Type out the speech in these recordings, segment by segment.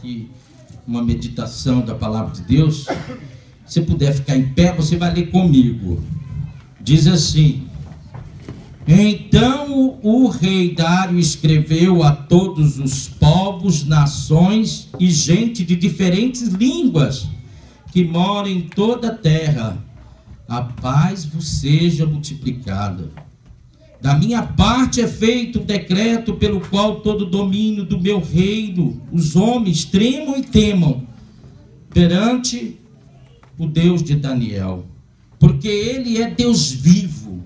aqui uma meditação da palavra de Deus. Se puder ficar em pé, você vai ler comigo. Diz assim: então o rei Dário escreveu a todos os povos, nações e gente de diferentes línguas que moram em toda a terra: a paz vos seja multiplicada. Da minha parte é feito um decreto pelo qual todo domínio do meu reino, os homens tremam e temam perante o Deus de Daniel, porque ele é Deus vivo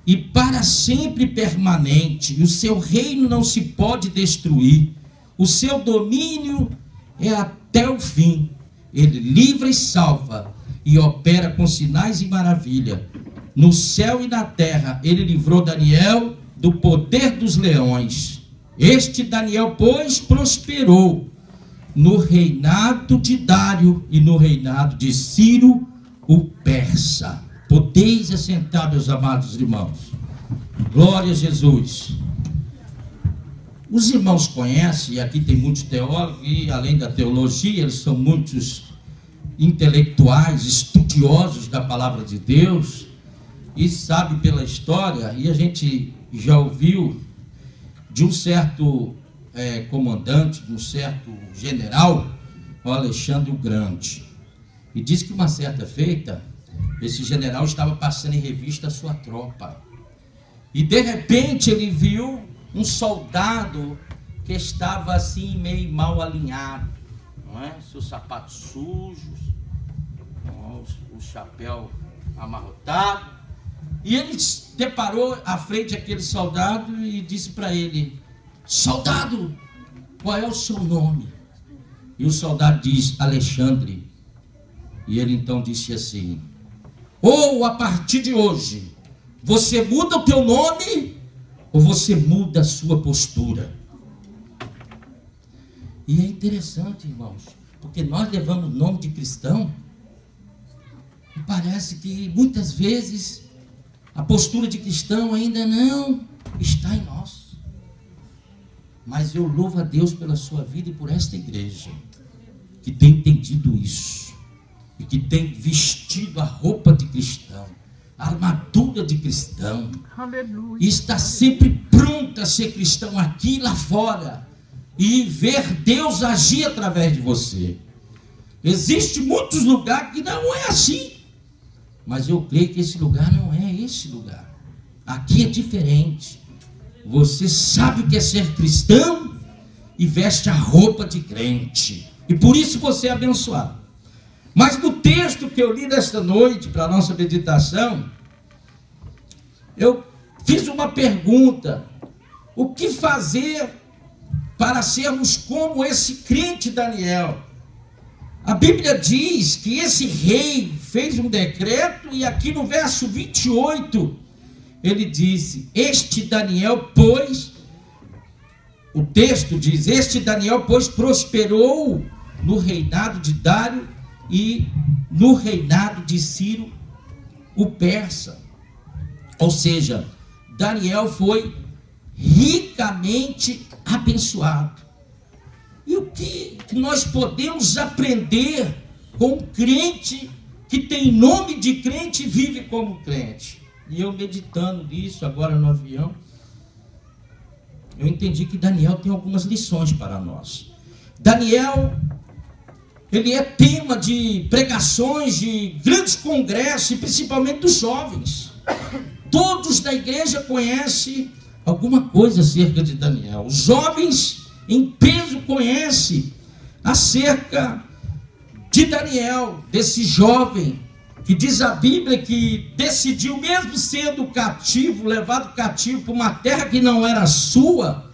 e para sempre permanente, e o seu reino não se pode destruir, o seu domínio é até o fim. Ele livra e salva e opera com sinais e maravilha. No céu e na terra ele livrou Daniel do poder dos leões. Este Daniel, pois, prosperou no reinado de Dário e no reinado de Ciro o persa. Podeis assentar, meus amados irmãos. Glória a Jesus. Os irmãos conhecem, e aqui tem muitos teólogos, e além da teologia, eles são muitos intelectuais, estudiosos da palavra de Deus, e sabe pela história, e a gente já ouviu de um certo comandante, de um certo general, o Alexandre o Grande. E diz que uma certa feita, esse general estava passando em revista a sua tropa. E de repente ele viu um soldado que estava assim meio mal alinhado, não é? Seus sapatos sujos, o chapéu amarrotado. E ele deparou à frente daquele soldado e disse para ele: soldado, qual é o seu nome? E o soldado diz: Alexandre. E ele então disse assim: ou a partir de hoje você muda o teu nome, ou você muda a sua postura. E é interessante, irmãos, porque nós levamos o nome de cristão e parece que muitas vezes a postura de cristão ainda não está em nós. Mas eu louvo a Deus pela sua vida e por esta igreja que tem entendido isso e que tem vestido a roupa de cristão, a armadura de cristão. Aleluia. E está sempre pronta a ser cristão aqui e lá fora e ver Deus agir através de você. Existem muitos lugares que não é assim, mas eu creio que esse lugar não é esse lugar. Aqui é diferente. Você sabe o que é ser cristão e veste a roupa de crente, e por isso você é abençoado. Mas no texto que eu li nesta noite para a nossa meditação, eu fiz uma pergunta: o que fazer para sermos como esse crente Daniel? A Bíblia diz que esse rei fez um decreto, e aqui no verso 28 ele disse: este Daniel, pois, o texto diz, este Daniel, pois, prosperou no reinado de Dário e no reinado de Ciro o persa. Ou seja, Daniel foi ricamente abençoado. E o que nós podemos aprender com um crente que tem nome de crente e vive como crente? E eu meditando nisso agora no avião, eu entendi que Daniel tem algumas lições para nós. Daniel, ele é tema de pregações, de grandes congressos, e principalmente dos jovens. Todos da igreja conhecem alguma coisa acerca de Daniel. Os jovens em peso conhecem acerca de Daniel, desse jovem que diz a Bíblia que decidiu, mesmo sendo cativo, levado cativo para uma terra que não era sua,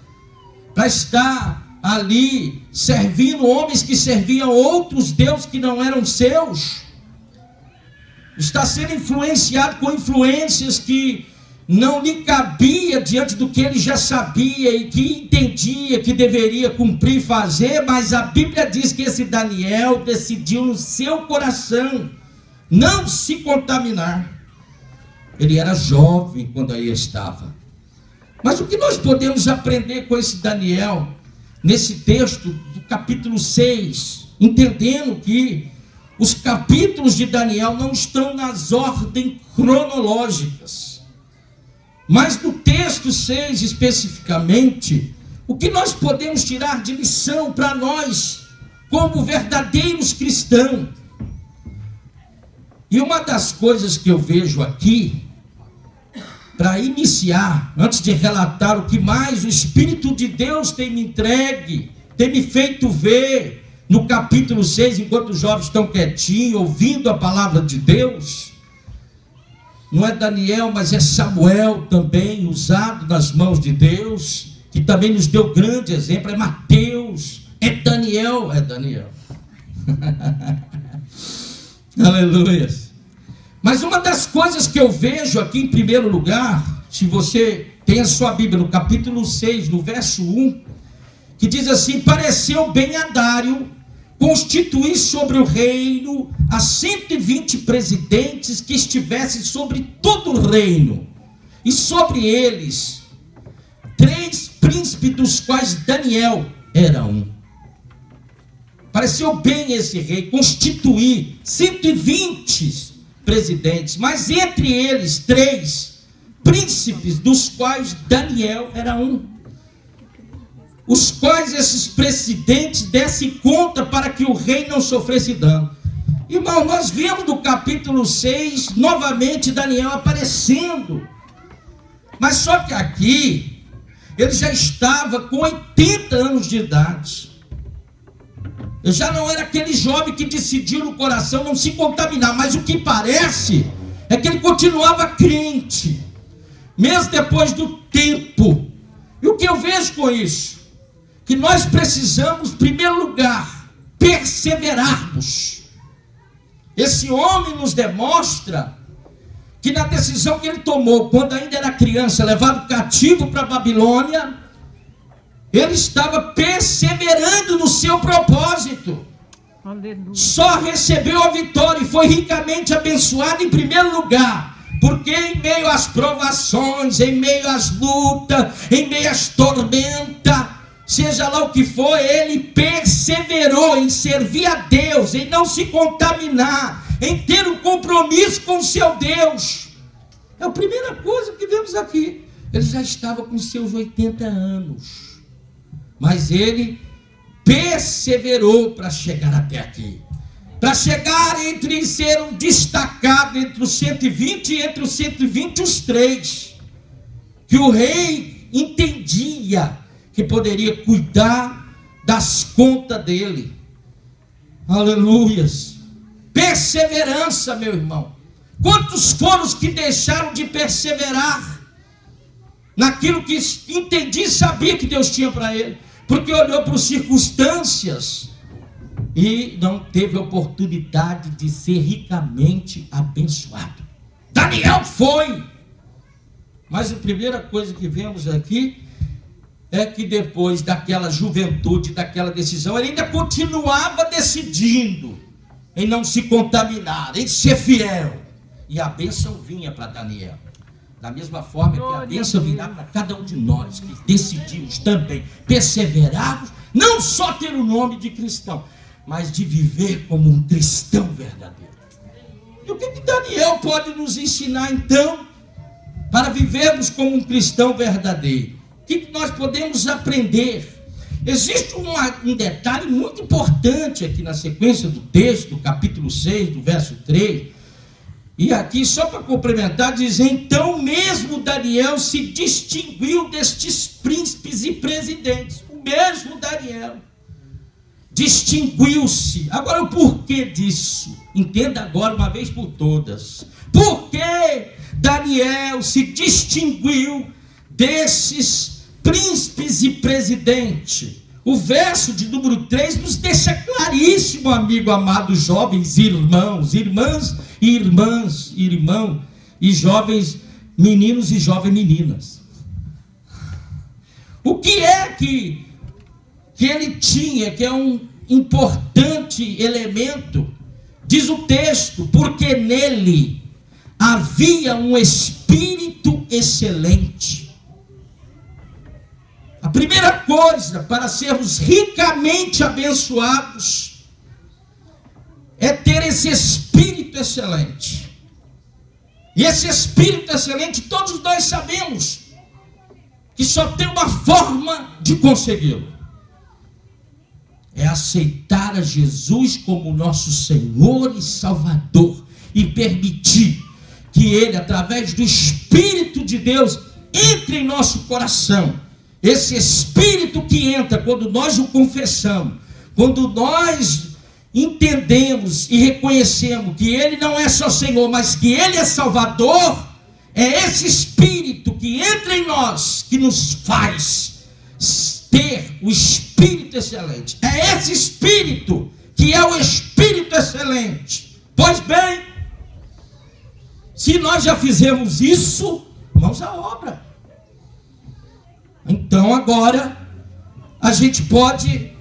para estar ali servindo homens que serviam outros deuses que não eram seus, está sendo influenciado com influências que não lhe cabia diante do que ele já sabia e que entendia que deveria cumprir e fazer. Mas a Bíblia diz que esse Daniel decidiu no seu coração não se contaminar. Ele era jovem quando aí estava. Mas o que nós podemos aprender com esse Daniel? nesse texto do capítulo 6, entendendo que os capítulos de Daniel não estão nas ordens cronológicas, mas no texto 6 especificamente, o que nós podemos tirar de lição para nós, como verdadeiros cristãos. E uma das coisas que eu vejo aqui, para iniciar, antes de relatar o que mais o Espírito de Deus tem me entregue, tem me feito ver, no capítulo 6, enquanto os jovens estão quietinhos, ouvindo a palavra de Deus, não é Daniel, mas é Samuel também, usado nas mãos de Deus, que também nos deu grande exemplo, é Mateus, é Daniel, aleluia. Mas uma das coisas que eu vejo aqui em primeiro lugar, se você tem a sua Bíblia no capítulo 6, no verso 1, que diz assim: pareceu bem a Dário constituir sobre o reino a 120 presidentes que estivessem sobre todo o reino, e sobre eles 3 príncipes, dos quais Daniel era um. Pareceu bem esse rei constituir 120 presidentes, mas entre eles 3 príncipes, dos quais Daniel era um, os quais esses presidentes dessem conta para que o rei não sofresse dano. Irmão, nós vemos no capítulo 6 novamente Daniel aparecendo, mas só que aqui ele já estava com 80 anos de idade. Eu já não era aquele jovem que decidiu no coração não se contaminar, mas o que parece é que ele continuava crente, mesmo depois do tempo. E o que eu vejo com isso? Que nós precisamos, em primeiro lugar, perseverarmos. Esse homem nos demonstra que na decisão que ele tomou, quando ainda era criança, levado cativo para a Babilônia, ele estava perseverando no seu propósito. Aleluia. Só recebeu a vitória e foi ricamente abençoado em primeiro lugar, porque em meio às provações, em meio às lutas, em meio às tormentas, seja lá o que for, ele perseverou em servir a Deus, em não se contaminar, em ter um compromisso com o seu Deus. É a primeira coisa que vemos aqui. Ele já estava com seus 80 anos. Mas ele perseverou para chegar até aqui. Para chegar entre ser um destacado entre os 120 e entre os 120 os 3. Que o rei entendia que poderia cuidar das contas dele. Aleluias. Perseverança, meu irmão. Quantos foram os que deixaram de perseverar naquilo que entendia e sabia que Deus tinha para ele? Porque olhou para as circunstâncias e não teve oportunidade de ser ricamente abençoado. Daniel foi. Mas a primeira coisa que vemos aqui é que depois daquela juventude, daquela decisão, ele ainda continuava decidindo em não se contaminar, em ser fiel. E a bênção vinha para Daniel. Da mesma forma que a bênção virá para cada um de nós, que decidimos também perseverarmos, não só ter o nome de cristão, mas de viver como um cristão verdadeiro. E o que Daniel pode nos ensinar então, para vivermos como um cristão verdadeiro? O que nós podemos aprender? Existe um detalhe muito importante aqui na sequência do texto, do capítulo 6, do verso 3, e aqui, só para complementar, diz: então mesmo Daniel se distinguiu destes príncipes e presidentes. O mesmo Daniel distinguiu-se. Agora, o porquê disso? Entenda agora uma vez por todas. Por que Daniel se distinguiu desses príncipes e presidentes? O verso de número 3 nos deixa claríssimo, amigo amado, jovens irmãos, irmãs e irmãs, irmão, e jovens meninos e jovens meninas. O que é que ele tinha, que é um importante elemento? Diz o texto: porque nele havia um espírito excelente. A primeira coisa para sermos ricamente abençoados é ter esse espírito excelente. E esse espírito excelente, todos nós sabemos que só tem uma forma de consegui-lo: é aceitar a Jesus como nosso Senhor e Salvador e permitir que Ele, através do Espírito de Deus, entre em nosso coração. Esse Espírito que entra quando nós o confessamos, quando nós entendemos e reconhecemos que Ele não é só Senhor, mas que Ele é Salvador, é esse Espírito que entra em nós que nos faz ter o Espírito excelente. É esse Espírito que é o Espírito excelente. Pois bem, se nós já fizemos isso, vamos à obra. Então agora a gente pode,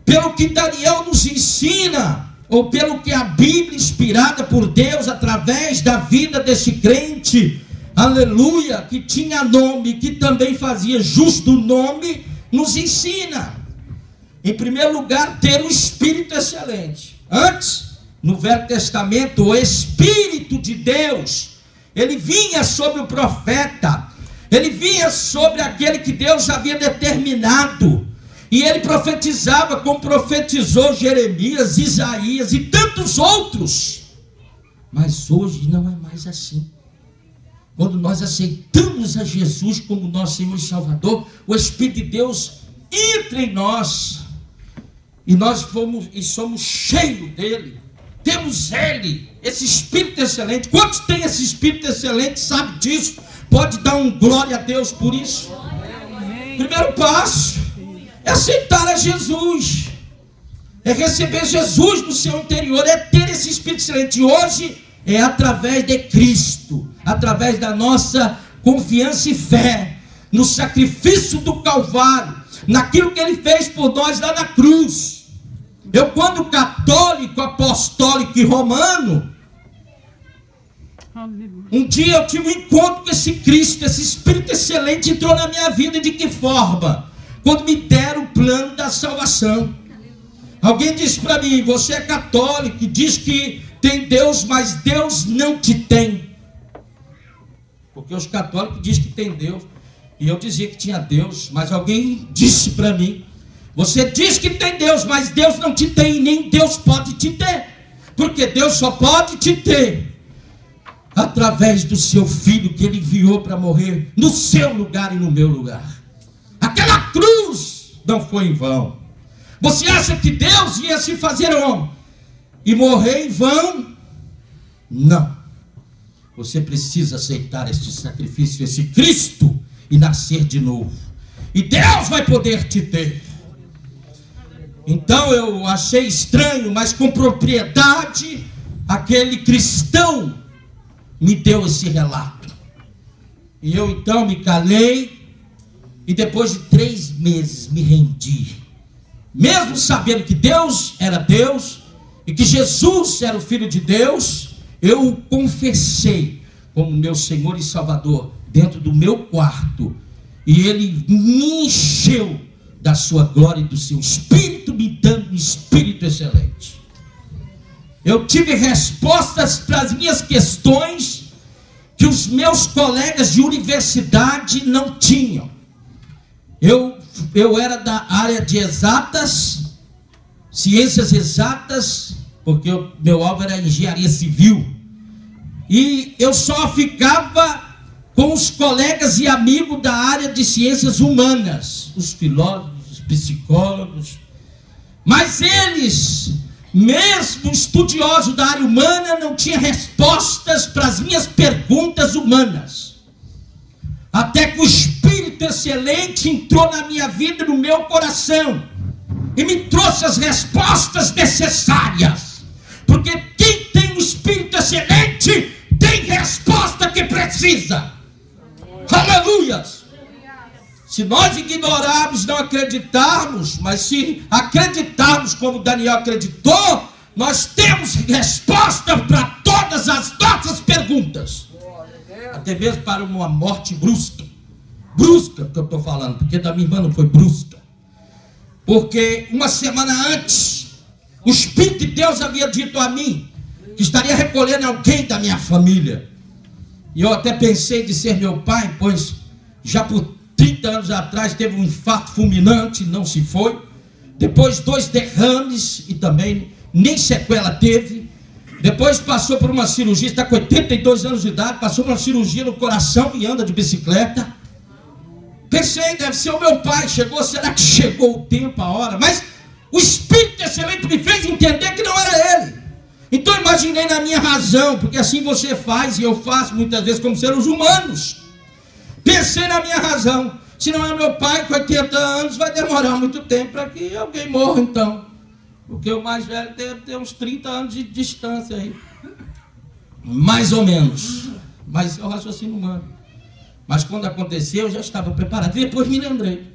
pelo que Daniel nos ensina, ou pelo que a Bíblia, inspirada por Deus através da vida desse crente, aleluia, que tinha nome, que também fazia jus do nome, nos ensina. Em primeiro lugar, ter um espírito excelente. Antes, no Velho Testamento, o Espírito de Deus, ele vinha sobre o profeta, ele vinha sobre aquele que Deus havia determinado, e ele profetizava como profetizou Jeremias, Isaías e tantos outros. Mas hoje não é mais assim. Quando nós aceitamos a Jesus como nosso Senhor e Salvador, o Espírito de Deus entra em nós, e nós somos cheios dele. Temos ele, esse Espírito excelente. Quantos tem esse Espírito excelente, sabe disso? Pode dar um glória a Deus por isso. Primeiro passo é aceitar a Jesus, é receber Jesus no seu interior, é ter esse Espírito excelente. E hoje é através de Cristo, através da nossa confiança e fé no sacrifício do Calvário, naquilo que Ele fez por nós lá na cruz. Eu, quando católico, apostólico e romano, um dia eu tive um encontro com esse Cristo, esse Espírito excelente entrou na minha vida. De que forma? Quando me deram o plano da salvação. Alguém disse para mim: você é católico e diz que tem Deus, mas Deus não te tem. Porque os católicos dizem que tem Deus, e eu dizia que tinha Deus. Mas alguém disse para mim: você diz que tem Deus, mas Deus não te tem, e nem Deus pode te ter. Porque Deus só pode te ter através do seu Filho, que Ele enviou para morrer no seu lugar e no meu lugar. Aquela cruz não foi em vão. Você acha que Deus ia se fazer homem e morrer em vão? Não. Você precisa aceitar este sacrifício, esse Cristo, e nascer de novo. E Deus vai poder te ter. Então eu achei estranho, mas com propriedade, aquele cristão me deu esse relato. E eu então me calei, e depois de 3 meses me rendi. Mesmo sabendo que Deus era Deus, e que Jesus era o Filho de Deus, eu o confessei como meu Senhor e Salvador, dentro do meu quarto. E Ele me encheu da sua glória e do seu Espírito, me dando um Espírito excelente. Eu tive respostas para as minhas questões que os meus colegas de universidade não tinham. Eu era da área de exatas, ciências exatas, porque meu alvo era engenharia civil. E eu só ficava com os colegas e amigos da área de ciências humanas, os filósofos, os psicólogos. Mas eles, mesmo estudiosos da área humana, não tinham respostas para as minhas perguntas humanas. Até que o Espírito excelente entrou na minha vida, no meu coração, e me trouxe as respostas necessárias. Porque quem tem o Espírito excelente tem resposta que precisa. Aleluias! Se nós ignorarmos, não acreditarmos, mas se acreditarmos como Daniel acreditou, nós temos resposta para todas as nossas perguntas. Até mesmo para uma morte brusca. brusca que eu estou falando, porque da minha irmã não foi brusca. Porque uma semana antes, o Espírito de Deus havia dito a mim que estaria recolhendo alguém da minha família. E eu até pensei de ser meu pai, pois já por 30 anos atrás teve um infarto fulminante, não se foi. Depois 2 derrames e também nem sequela teve. Depois passou por uma cirurgia, está com 82 anos de idade, passou por uma cirurgia no coração e anda de bicicleta. Pensei, deve ser o meu pai, será que chegou o tempo, a hora? Mas o Espírito Excelente me fez entender que não era ele. Então imaginei na minha razão, porque assim você faz e eu faço muitas vezes como seres humanos. Pensei na minha razão, se não é meu pai com 80 anos, vai demorar muito tempo para que alguém morra então. Porque o mais velho deve ter uns 30 anos de distância aí. Mais ou menos. Mas é o raciocínio humano. Mas quando aconteceu, eu já estava preparado. E depois me lembrei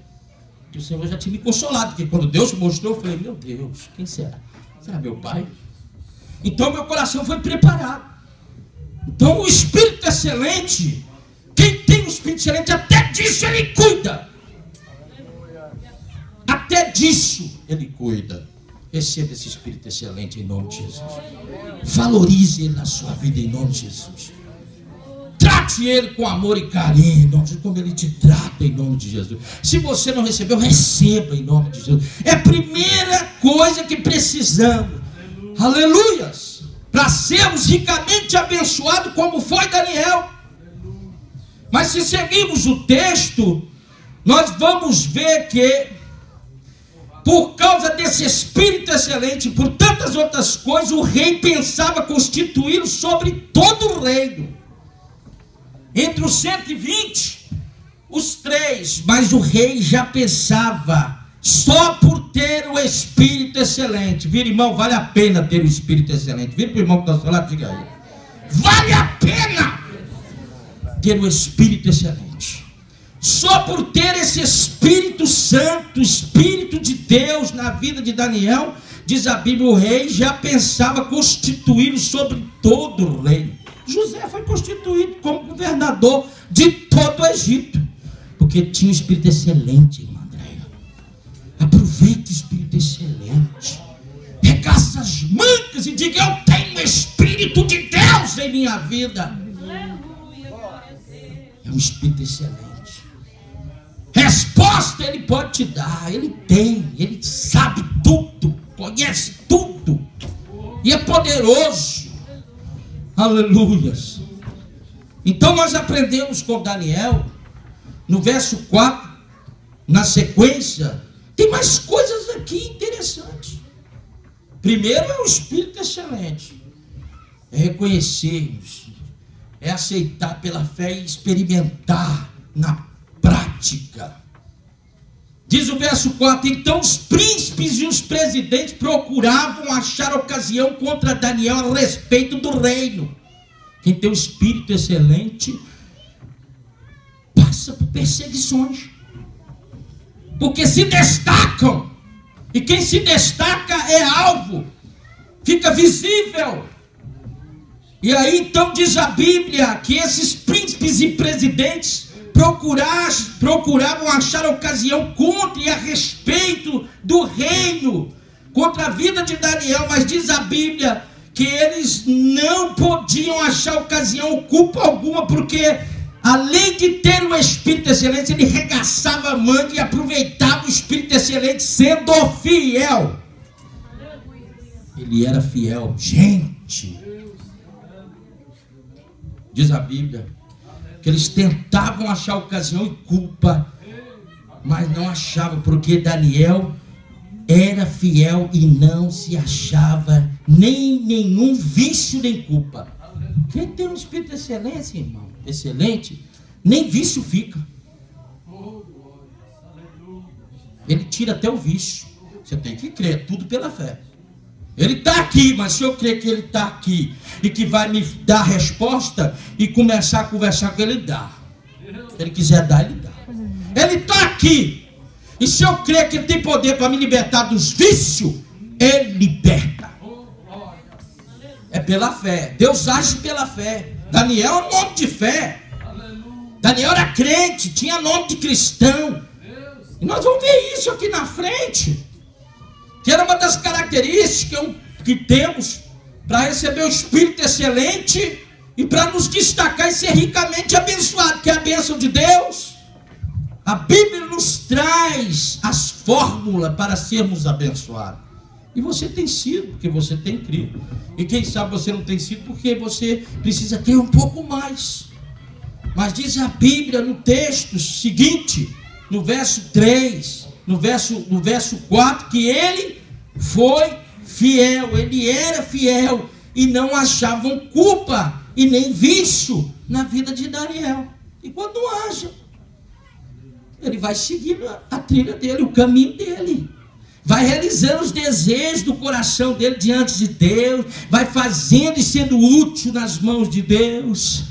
que o Senhor já tinha me consolado. Porque quando Deus me mostrou, eu falei, meu Deus, quem será? Será meu pai? Então meu coração foi preparado. Então o Espírito Excelente, quem tem o Espírito Excelente, até disso ele cuida. Até disso ele cuida. Receba esse Espírito Excelente em nome de Jesus. Valorize ele na sua vida em nome de Jesus. Trate ele com amor e carinho em nome de Jesus, como ele te trata em nome de Jesus. Se você não recebeu, receba em nome de Jesus. É a primeira coisa que precisamos. Aleluias! Para sermos ricamente abençoados como foi Daniel. Mas se seguirmos o texto, nós vamos ver que por causa desse Espírito Excelente, por tantas outras coisas, o rei pensava constituí-lo sobre todo o reino. Entre os 120, os 3, mas o rei já pensava, só por ter o Espírito Excelente. Vira, irmão, vale a pena ter o Espírito Excelente. Vira para o irmão que está ao seu lado, diga aí. Vale a pena ter o Espírito Excelente. Só por ter esse Espírito Santo, Espírito de Deus na vida de Daniel, diz a Bíblia, o rei já pensava constituí-lo sobre todo o reino. José foi constituído como governador de todo o Egito, porque tinha um Espírito Excelente, irmã Andréia. Aproveite o Espírito Excelente. Regaça as mangas e diga, eu tenho o Espírito de Deus em minha vida. É um Espírito Excelente. Resposta ele pode te dar, ele tem, ele sabe tudo, conhece tudo, e é poderoso. Aleluias. Então nós aprendemos com Daniel, no verso 4, na sequência, tem mais coisas aqui interessantes. Primeiro é o Espírito Excelente, é reconhecermos, é aceitar pela fé e experimentar na prática. Diz o verso 4, então os príncipes e os presidentes procuravam achar ocasião contra Daniel a respeito do reino. Quem tem o Espírito Excelente passa por perseguições, porque se destacam, e quem se destaca é alvo, fica visível. E aí então diz a Bíblia que esses príncipes e presidentes procuravam achar ocasião contra e a respeito do reino, contra a vida de Daniel, mas diz a Bíblia que eles não podiam achar ocasião, culpa alguma, porque além de ter o Espírito Excelente, ele regaçava a manga e aproveitava o Espírito Excelente sendo fiel. Ele era fiel, gente. Diz a Bíblia que eles tentavam achar ocasião e culpa, mas não achavam, porque Daniel era fiel e não se achava nem nenhum vício nem culpa. Quem tem um Espírito Excelente, irmão, excelente, nem vício fica. Ele tira até o vício. Você tem que crer, tudo pela fé. Ele está aqui, mas se eu crer que ele está aqui e que vai me dar resposta e começar a conversar com ele, ele dá. Se ele quiser dar, ele dá. Ele está aqui. E se eu crer que ele tem poder para me libertar dos vícios, ele liberta. É pela fé. Deus age pela fé. Daniel é um homem de fé. Daniel era crente, tinha nome de cristão. E nós vamos ver isso aqui na frente, que era uma das características que temos para receber o Espírito excelente e para nos destacar e ser ricamente abençoado, que é a bênção de Deus. A Bíblia nos traz as fórmulas para sermos abençoados. E você tem sido, porque você tem crido. E quem sabe você não tem sido, porque você precisa ter um pouco mais. Mas diz a Bíblia no texto seguinte, no verso 3, no verso 4, que ele foi fiel, ele era fiel, e não achavam culpa e nem vício na vida de Daniel. E quando não haja, ele vai seguindo a trilha dele, o caminho dele, vai realizando os desejos do coração dele diante de Deus, vai fazendo e sendo útil nas mãos de Deus.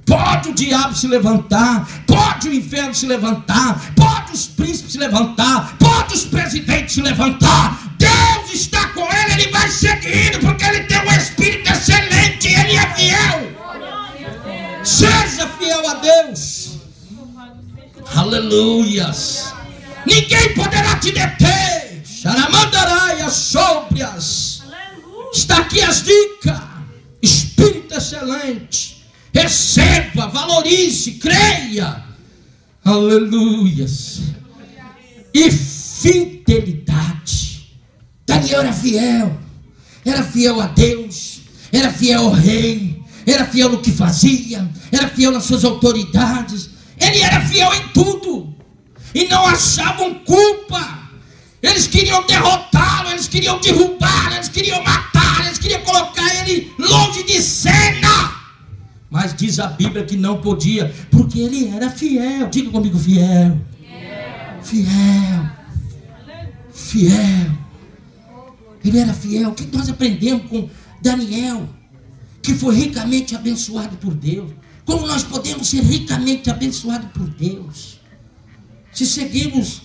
Pode o diabo se levantar, pode o inferno se levantar, pode os príncipes se levantar, pode os presidentes se levantar, Deus está com ele, ele vai seguindo, porque ele tem um espírito excelente, ele é fiel. Seja fiel a Deus. Aleluias. Ninguém poderá te deter. Xaramandarai as sóbrias. Está aqui as dicas. Espírito excelente. Receba, valorize, creia. Aleluias. E fidelidade. Daniel era fiel a Deus, era fiel ao rei, era fiel no que fazia, era fiel nas suas autoridades, ele era fiel em tudo, e não achavam culpa. Eles queriam derrotá-lo, eles queriam derrubá-lo, eles queriam matar, eles queriam colocar ele longe de cena. Mas diz a Bíblia que não podia, porque ele era fiel. Diga comigo, fiel. Fiel. Fiel. Ele era fiel. O que nós aprendemos com Daniel, que foi ricamente abençoado por Deus? Como nós podemos ser ricamente abençoados por Deus? Se seguirmos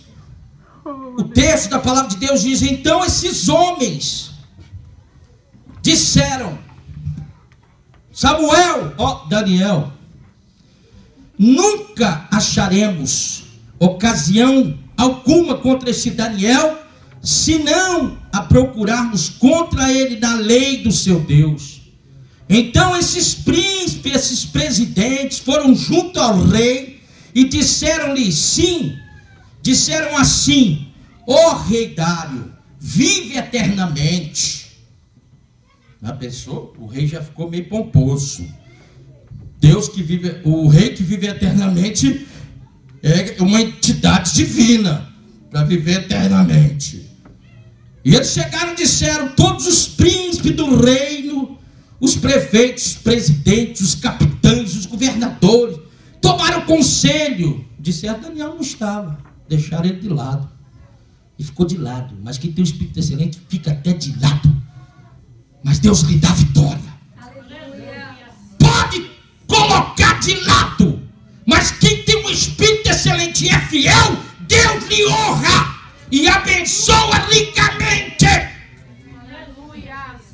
o texto da palavra de Deus, diz: então esses homens disseram, Samuel, Daniel, nunca acharemos ocasião alguma contra esse Daniel, senão a procurarmos contra ele na lei do seu Deus. Então esses príncipes, esses presidentes foram junto ao rei e disseram-lhe disseram assim: ó rei Dário, vive eternamente. Já pensou? O rei já ficou meio pomposo. O rei que vive eternamente é uma entidade divina para viver eternamente. E eles chegaram e disseram, todos os príncipes do reino, os prefeitos, os presidentes, os capitães, os governadores, tomaram conselho. Disseram: Daniel não estava, deixaram ele de lado. E ficou de lado. Mas quem tem o Espírito excelente fica até de lado. Mas Deus lhe dá vitória. Pode colocar de lado, mas quem tem um Espírito excelente e é fiel, Deus lhe honra e abençoa ricamente.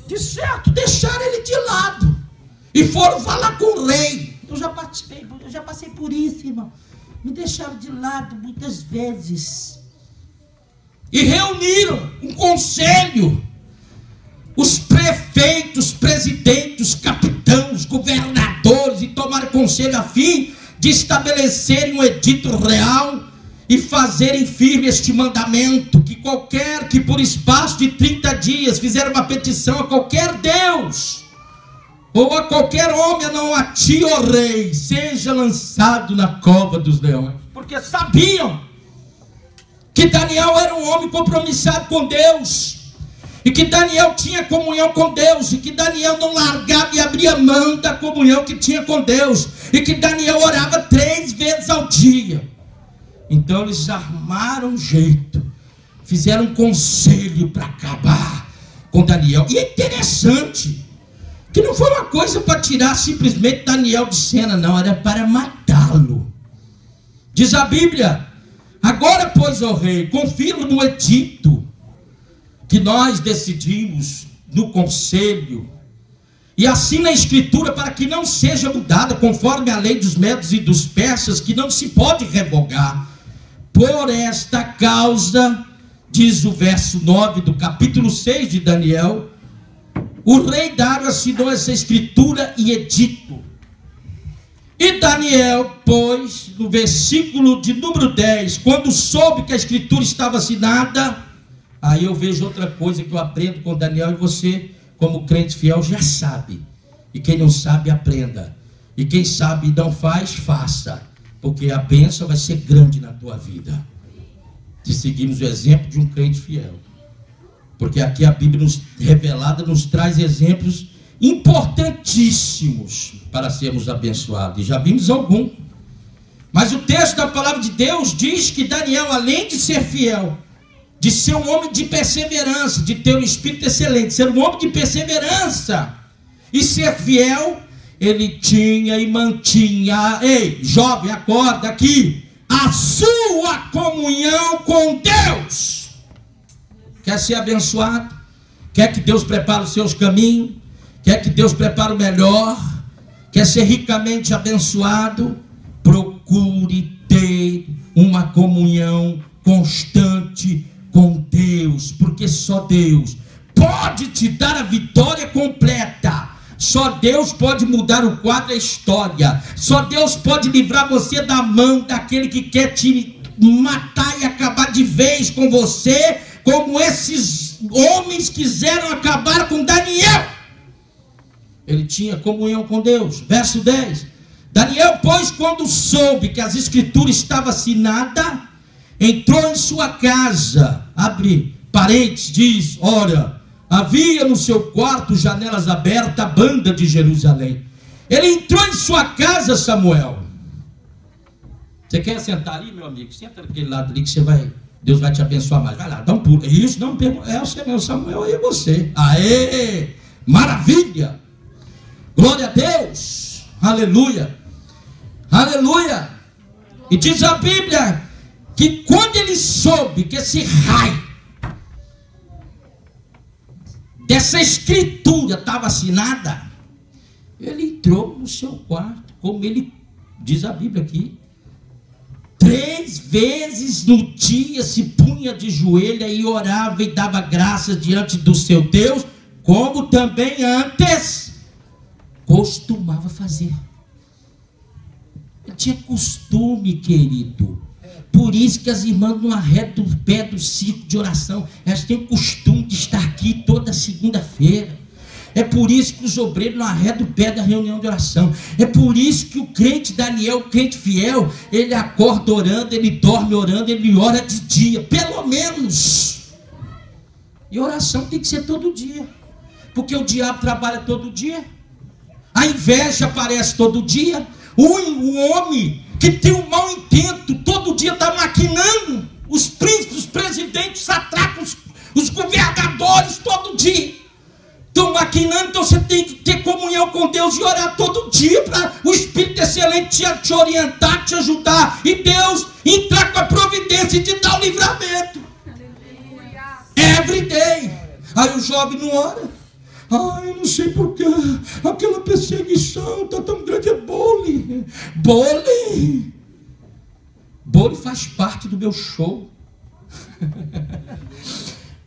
De certo, deixaram ele de lado e foram falar com o rei. Eu já passei por isso, irmão. Me deixaram de lado muitas vezes. E reuniram um conselho. Os prefeitos, presidentes, capitães, governadores, e tomaram conselho a fim de estabelecerem um edito real e fazerem firme este mandamento, que qualquer que por espaço de 30 dias fizer uma petição a qualquer Deus, ou a qualquer homem, não a ti, ó rei, seja lançado na cova dos leões. Porque sabiam que Daniel era um homem compromissado com Deus, e que Daniel tinha comunhão com Deus, e que Daniel não largava e abria mão da comunhão que tinha com Deus, e que Daniel orava 3 vezes ao dia. Então eles armaram um jeito, fizeram um conselho para acabar com Daniel. E é interessante que não foi uma coisa para tirar simplesmente Daniel de cena, não, era para matá-lo. Diz a Bíblia: agora, pois, ó rei, confirma no edito que nós decidimos no conselho, E assina a escritura para que não seja mudada, conforme a lei dos medos e dos persas, que não se pode revogar. Por esta causa, diz o verso 9 do capítulo 6 de Daniel, o rei Dário assinou essa escritura e edito. E Daniel, pois, no versículo de número 10, quando soube que a escritura estava assinada, aí eu vejo outra coisa que eu aprendo com Daniel, e você, como crente fiel, já sabe. E quem não sabe, aprenda. E quem sabe e não faz, faça. Porque a bênção vai ser grande na tua vida, se seguirmos o exemplo de um crente fiel. Porque aqui a Bíblia revelada nos traz exemplos importantíssimos para sermos abençoados. E já vimos algum. Mas o texto da palavra de Deus diz que Daniel, além de ser fiel, de ser um homem de perseverança, de ter um espírito excelente, ser um homem de perseverança e ser fiel, ele tinha e mantinha, ei, jovem, acorda aqui, a sua comunhão com Deus. Quer ser abençoado? Quer que Deus prepare os seus caminhos? Quer que Deus prepare o melhor? Quer ser ricamente abençoado? Procure ter uma comunhão constante com Deus, porque só Deus pode te dar a vitória completa. Só Deus pode mudar o quadro da história. Só Deus pode livrar você da mão daquele que quer te matar e acabar de vez com você, como esses homens quiseram acabar com Daniel. Ele tinha comunhão com Deus. Verso 10. Daniel, pois, quando soube que as escrituras estavam assinadas, entrou em sua casa, abre parênteses, diz, ora, havia no seu quarto janelas abertas, a banda de Jerusalém. Ele entrou em sua casa, Samuel. Você quer sentar ali, meu amigo? Senta daquele lado ali que Deus vai te abençoar mais. Vai lá, dá um pulo. Isso, não, é o meu Samuel e você. Aê, maravilha. Glória a Deus. Aleluia. Aleluia. E diz a Bíblia que quando ele soube que esse raio dessa escritura estava assinada, ele entrou no seu quarto, como ele diz a Bíblia aqui, 3 vezes no dia se punha de joelho e orava e dava graças diante do seu Deus, como também antes costumava fazer. Ele tinha costume, querido. Por isso que as irmãs não arredam o pé do ciclo de oração. Elas têm o costume de estar aqui toda segunda-feira. É por isso que os obreiros não arredam o pé da reunião de oração. É por isso que o crente Daniel, o crente fiel, ele acorda orando, ele dorme orando, ele ora de dia, pelo menos. E oração tem que ser todo dia. Porque o diabo trabalha todo dia. A inveja aparece todo dia. O homem que tem um mau intento, todo dia está maquinando. Os príncipes, os presidentes, os satrapas, os governadores, todo dia estão maquinando. Então você tem que ter comunhão com Deus e orar todo dia para o Espírito excelente te orientar, te ajudar. E Deus entrar com a providência e te dar o livramento. Every day. Aí o jovem não ora. Ah, eu não sei porquê, aquela perseguição está tão grande, é bullying. Bullying faz parte do meu show.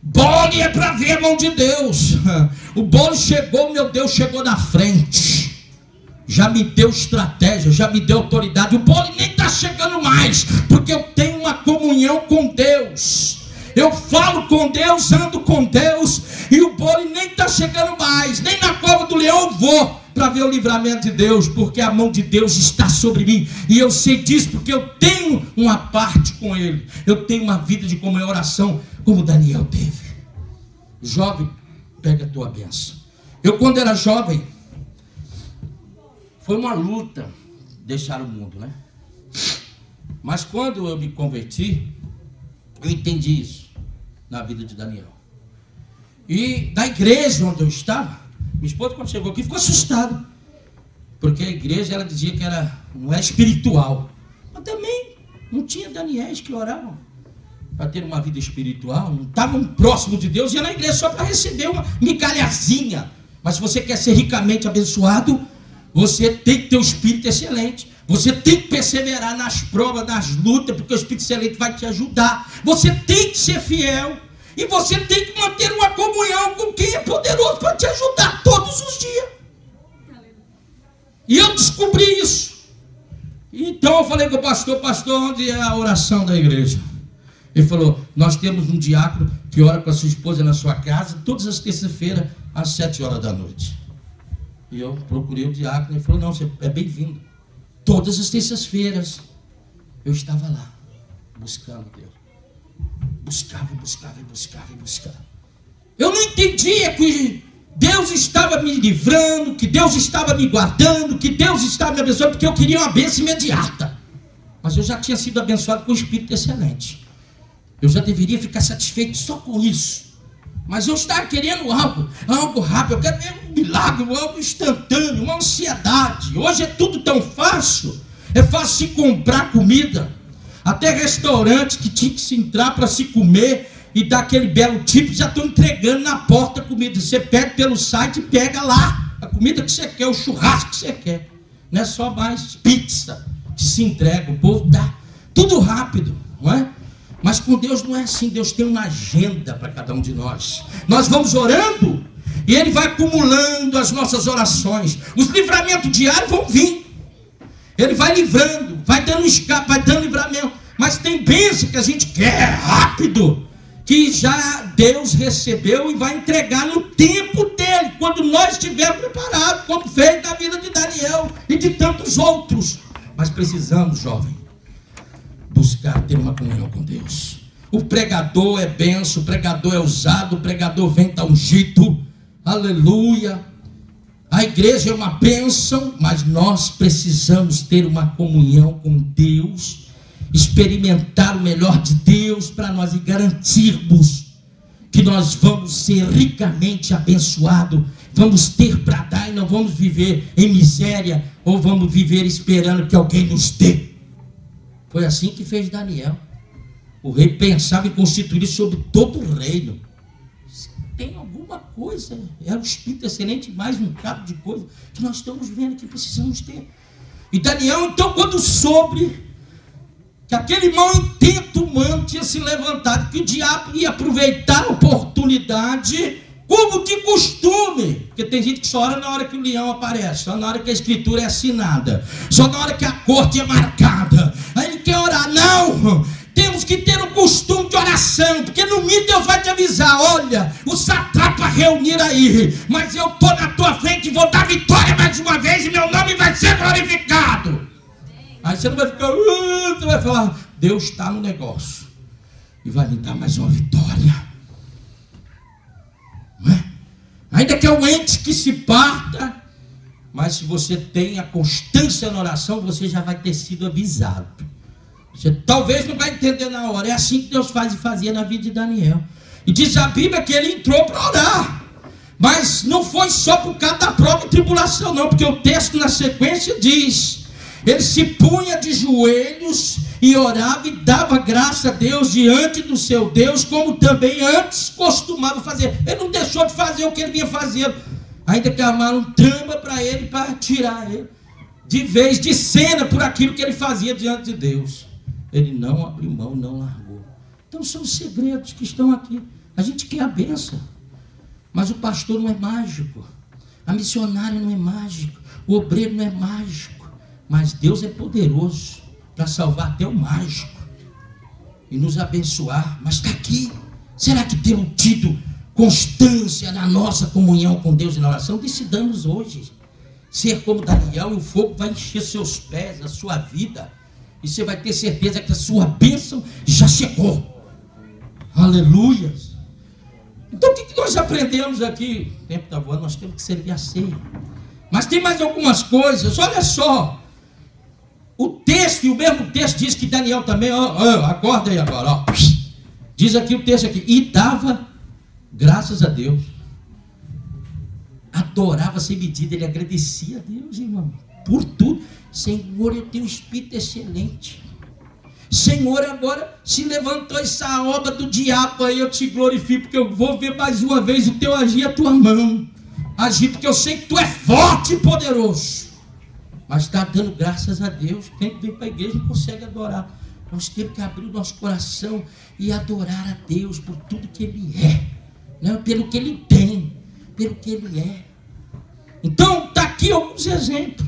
Bullying é para ver a mão de Deus. O bullying chegou, meu Deus, chegou na frente. Já me deu estratégia, já me deu autoridade. O bullying nem está chegando mais, porque eu tenho uma comunhão com Deus. Eu falo com Deus, ando com Deus, e o bullying nem está chegando mais, nem na cova do leão eu vou para ver o livramento de Deus, porque a mão de Deus está sobre mim, e eu sei disso porque eu tenho uma parte com Ele, eu tenho uma vida de comunhão e oração, como Daniel teve. Jovem, pega a tua bênção. Eu, quando era jovem, foi uma luta deixar o mundo, né? Mas quando eu me converti, eu entendi isso na vida de Daniel. E da igreja onde eu estava, minha esposa, quando chegou aqui, ficou assustada, porque a igreja, ela dizia que não é espiritual, mas também não tinha Daniéis que oravam para ter uma vida espiritual, não estavam próximos de Deus, ia na igreja só para receber uma migalhazinha, Mas se você quer ser ricamente abençoado, você tem que ter o espírito excelente. Você tem que perseverar nas provas, nas lutas, porque o espírito excelente vai te ajudar. Você tem que ser fiel. E você tem que manter uma comunhão com quem é poderoso para te ajudar todos os dias. E eu descobri isso. Então eu falei com o pastor: pastor, onde é a oração da igreja? Ele falou: nós temos um diácono que ora com a sua esposa na sua casa, todas as terças-feiras, às 7 horas da noite. E eu procurei o diácono, ele falou: não, você é bem-vindo. Todas as terças-feiras eu estava lá, buscando Deus. Buscava. Eu não entendia que Deus estava me livrando, que Deus estava me guardando, que Deus estava me abençoando, porque eu queria uma bênção imediata. Mas eu já tinha sido abençoado com o Espírito excelente. Eu já deveria ficar satisfeito só com isso. Mas eu estava querendo algo rápido. Eu quero ver um milagre, algo instantâneo, uma ansiedade. Hoje é tudo tão fácil. É fácil se comprar comida. Até restaurantes que tinha que se entrar para se comer e dar aquele belo tipo, já estão entregando na porta a comida. Você pede pelo site e pega lá a comida que você quer, o churrasco que você quer. Não é só mais pizza que se entrega. O povo dá tudo rápido, não é? Mas com Deus não é assim. Deus tem uma agenda para cada um de nós. Nós vamos orando e Ele vai acumulando as nossas orações. Os livramentos diários vão vir. Ele vai livrando, vai dando escape, vai dando livramento. Mas tem bênção que a gente quer rápido, que já Deus recebeu e vai entregar no tempo dele, quando nós estivermos preparados, como fez na vida de Daniel e de tantos outros. Mas precisamos, jovem, buscar ter uma comunhão com Deus. O pregador é benção, o pregador é usado, o pregador vem estar ungido, aleluia. A igreja é uma bênção, mas nós precisamos ter uma comunhão com Deus, experimentar o melhor de Deus para nós e garantirmos que nós vamos ser ricamente abençoados, vamos ter para dar e não vamos viver em miséria ou vamos viver esperando que alguém nos dê. Foi assim que fez Daniel. O rei pensava em constituir sobre todo o reino. Tem alguma coisa, era o Espírito excelente, mais um bocado de coisa que nós estamos vendo que precisamos ter. E Daniel, então, quando soube que aquele mau intento humano tinha se levantado, que o diabo ia aproveitar a oportunidade, como de costume, porque tem gente que só ora na hora que o leão aparece, só na hora que a escritura é assinada, só na hora que a corte é marcada. Aí ele quer orar. Não, temos que ter um costume de oração, porque no mínimo Deus vai te avisar: olha, o satrapa reunir aí, mas eu estou na tua frente e vou dar vitória mais uma vez e meu nome vai ser glorificado. Aí você não vai ficar, você vai falar: Deus está no negócio e vai me dar mais uma vitória. Não é? Ainda que é um ente que se parta, mas se você tem a constância na oração, você já vai ter sido avisado. Você talvez não vai entender na hora. É assim que Deus faz e fazia na vida de Daniel. E diz a Bíblia que ele entrou para orar. Mas não foi só por causa da prova e tribulação, não. Porque o texto na sequência diz: ele se punha de joelhos e orava e dava graça a Deus diante do seu Deus, como também antes costumava fazer. Ele não deixou de fazer o que ele vinha fazendo. Ainda que armaram trama para ele, para tirar ele de vez de cena por aquilo que ele fazia diante de Deus. Ele não abriu mão, não largou. Então são os segredos que estão aqui. A gente quer a bênção, mas o pastor não é mágico, a missionária não é mágico, o obreiro não é mágico, mas Deus é poderoso para salvar até o mágico e nos abençoar. Mas está aqui. Será que temos tido constância na nossa comunhão com Deus e na oração? Decidamos hoje ser como Daniel, e o fogo vai encher seus pés, a sua vida, e você vai ter certeza que a sua bênção já chegou. Aleluia. Então o que nós aprendemos aqui? O tempo está voando, nós temos que servir a ceia. Mas tem mais algumas coisas. Olha só, o texto, e o mesmo texto diz que Daniel também, acorda aí agora, ó. Diz aqui o texto aqui: e dava graças a Deus, adorava sem medida. Ele agradecia a Deus, irmão, por tudo. Senhor, eu tenho um espírito excelente. Senhor, agora se levantou essa obra do diabo aí, eu te glorifico, porque eu vou ver mais uma vez o teu agir, a tua mão. agir, porque eu sei que tu é forte e poderoso. Mas está dando graças a Deus. Quem vem para a igreja não consegue adorar. Nós temos que abrir o nosso coração e adorar a Deus por tudo que Ele é, não pelo que Ele tem, pelo que Ele é. Então, está aqui alguns exemplos.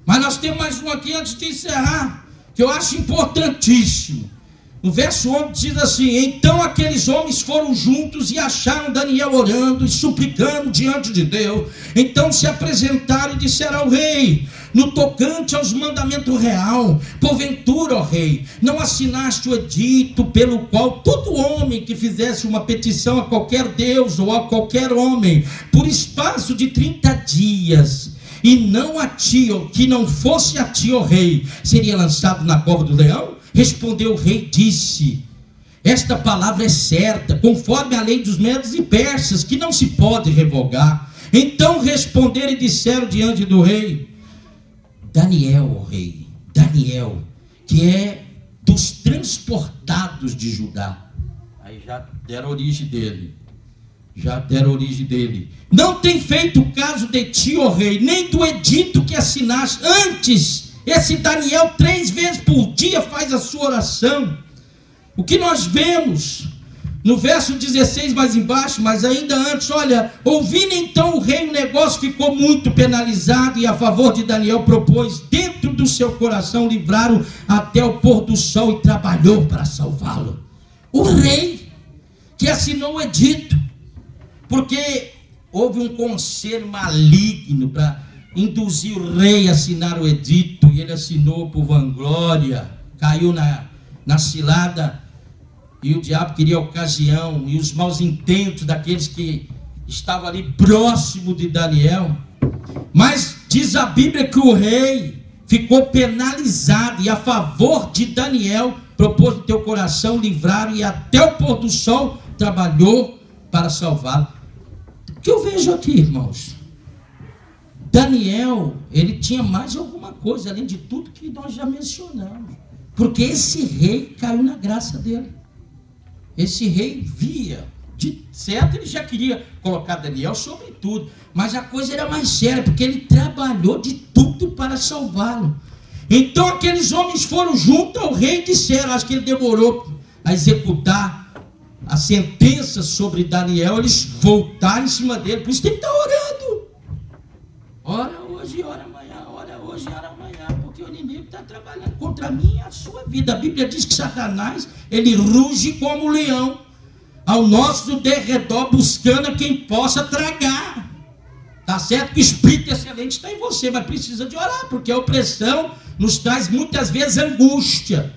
Mas nós temos mais um aqui antes de encerrar, que eu acho importantíssimo. No verso 11 diz assim: então aqueles homens foram juntos e acharam Daniel orando e suplicando diante de Deus. Então se apresentaram e disseram ao rei: no tocante aos mandamentos real, porventura, ó rei, não assinaste o edito pelo qual todo homem que fizesse uma petição a qualquer Deus ou a qualquer homem, por espaço de 30 dias, e não a ti, ou que não fosse a ti, ó rei, seria lançado na cova do leão? Respondeu o rei, disse: esta palavra é certa, conforme a lei dos medos e persas, que não se pode revogar. Então responderam e disseram diante do rei: Daniel, ó rei, Daniel, que é dos transportados de Judá. Aí já deram origem dele. Não tem feito caso de ti, ó rei, nem do edito que assinaste. Antes, esse Daniel 3 vezes por dia faz a sua oração. O que nós vemos no verso 16 mais embaixo, mas ainda antes, olha: ouvindo então o rei, o negócio ficou muito penalizado, e a favor de Daniel propôs dentro do seu coração livrar-o até o pôr do sol, e trabalhou para salvá-lo. O rei que assinou o edito, porque houve um conselho maligno para induzir o rei a assinar o edito, e ele assinou por vanglória, caiu na cilada, e o diabo queria a ocasião, e os maus intentos daqueles que estavam ali próximo de Daniel. Mas diz a Bíblia que o rei ficou penalizado, e a favor de Daniel propôs no teu coração livrar, e até o pôr do sol trabalhou para salvá-lo. O que eu vejo aqui, irmãos? Daniel, ele tinha mais alguma coisa, além de tudo que nós já mencionamos. Porque esse rei caiu na graça dele. Esse rei via, de certo ele já queria colocar Daniel sobre tudo, mas a coisa era mais séria, porque ele trabalhou de tudo para salvá-lo. Então aqueles homens foram junto ao rei e disseram, acho que ele demorou a executar a sentença sobre Daniel, eles voltaram em cima dele. Por isso tem que estar orando. Ora hoje, ora amanhã, ora hoje, ora amanhã, porque o inimigo está trabalhando contra mim e a sua vida. A Bíblia diz que Satanás, ele ruge como um leão ao nosso derredor, buscando a quem possa tragar. Está certo que o Espírito excelente está em você, mas precisa de orar, porque a opressão nos traz muitas vezes angústia,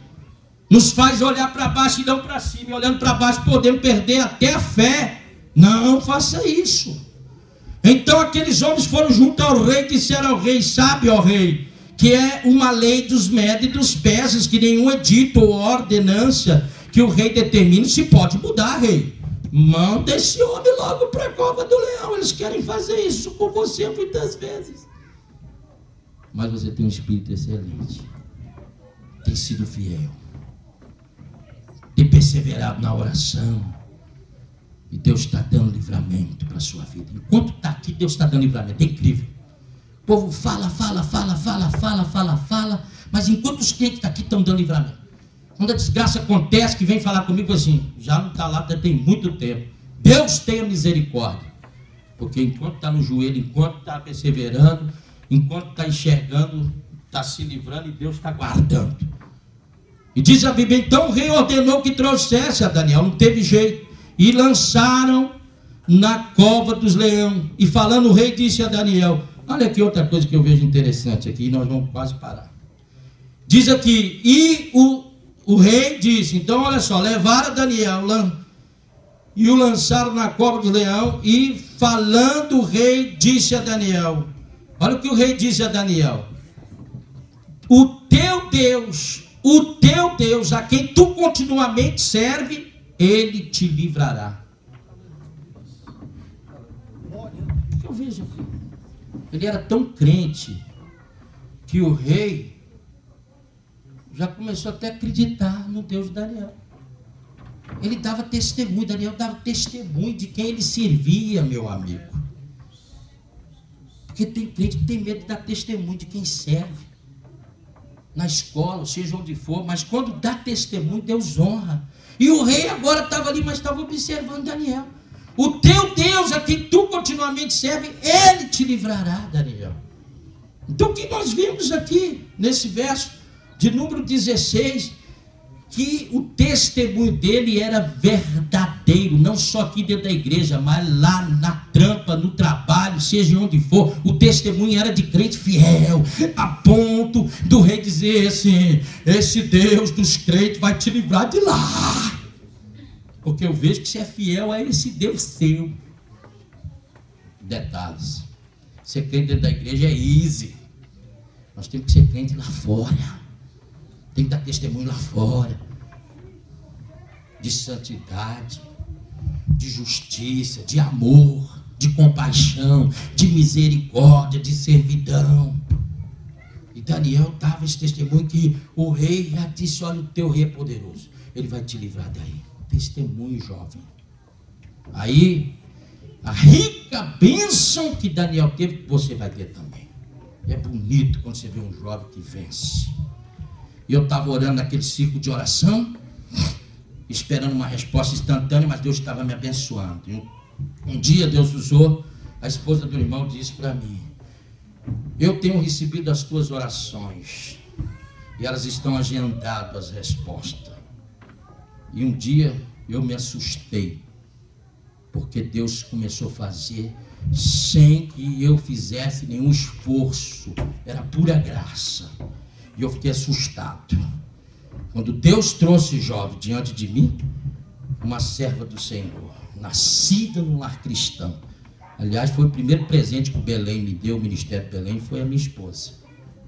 nos faz olhar para baixo e não para cima, e olhando para baixo podemos perder até a fé. Não faça isso. Então aqueles homens foram junto ao rei e disseram ao rei: sabe, ó rei, que é uma lei dos medos e dos persas, que nenhum edito ou ordenança que o rei determine se pode mudar, rei. Manda esse homem logo para a cova do leão. Eles querem fazer isso com você muitas vezes. Mas você tem um espírito excelente, tem sido fiel, tem perseverado na oração, e Deus está dando livramento para a sua vida. Enquanto está aqui, Deus está dando livramento. É incrível. O povo fala, mas enquanto os crentes estão aqui, estão dando livramento. Quando a desgraça acontece, que vem falar comigo assim: já não está lá, já tem muito tempo. Deus tenha misericórdia. Porque enquanto está no joelho, enquanto está perseverando, enquanto está enxergando, está se livrando, e Deus está guardando. E diz a Bíblia: então o rei ordenou que trouxesse a Daniel, não teve jeito, e lançaram na cova dos leões. E falando, o rei disse a Daniel: olha aqui outra coisa que eu vejo interessante aqui, e nós vamos quase parar. Diz aqui: e o rei disse, então olha só, levaram Daniel e o lançaram na cova do leão. E falando, o rei disse a Daniel, olha o que o rei disse a Daniel: o teu Deus, a quem tu continuamente serve, ele te livrará. O que eu vejo aqui? Ele era tão crente que o rei já começou até a acreditar no Deus de Daniel. Ele dava testemunho, Daniel dava testemunho de quem ele servia, meu amigo. Porque tem crente que tem medo de dar testemunho de quem serve. Na escola, seja onde for, mas quando dá testemunho, Deus honra. E o rei agora estava ali, mas estava observando Daniel. O teu Deus, a quem tu continuamente serve, Ele te livrará, Daniel. Então o que nós vimos aqui, nesse verso de número 16, que o testemunho dele era verdadeiro, não só aqui dentro da igreja, mas lá na trampa, no trabalho, seja onde for, o testemunho era de crente fiel, a ponto do rei dizer assim: esse Deus dos crentes vai te livrar de lá, porque eu vejo que você é fiel a esse Deus seu. Detalhes: ser crente dentro da igreja é easy, nós temos que ser crente lá fora. Tem que dar testemunho lá fora, de santidade, de justiça, de amor, de compaixão, de misericórdia, de servidão. E Daniel dava esse testemunho que o rei já disse: olha, o teu rei é poderoso, ele vai te livrar daí. Testemunho, jovem. Aí, a rica bênção que Daniel teve, você vai ter também. E é bonito quando você vê um jovem que vence. E eu estava orando naquele ciclo de oração, esperando uma resposta instantânea, mas Deus estava me abençoando. Um dia Deus usou, a esposa do irmão disse para mim: eu tenho recebido as tuas orações, e elas estão agendadas, as respostas. E um dia eu me assustei, porque Deus começou a fazer sem que eu fizesse nenhum esforço, era pura graça. E eu fiquei assustado quando Deus trouxe jovem diante de mim, uma serva do Senhor, nascida num lar cristão. Aliás, foi o primeiro presente que o Belém me deu, o Ministério do Belém, foi a minha esposa.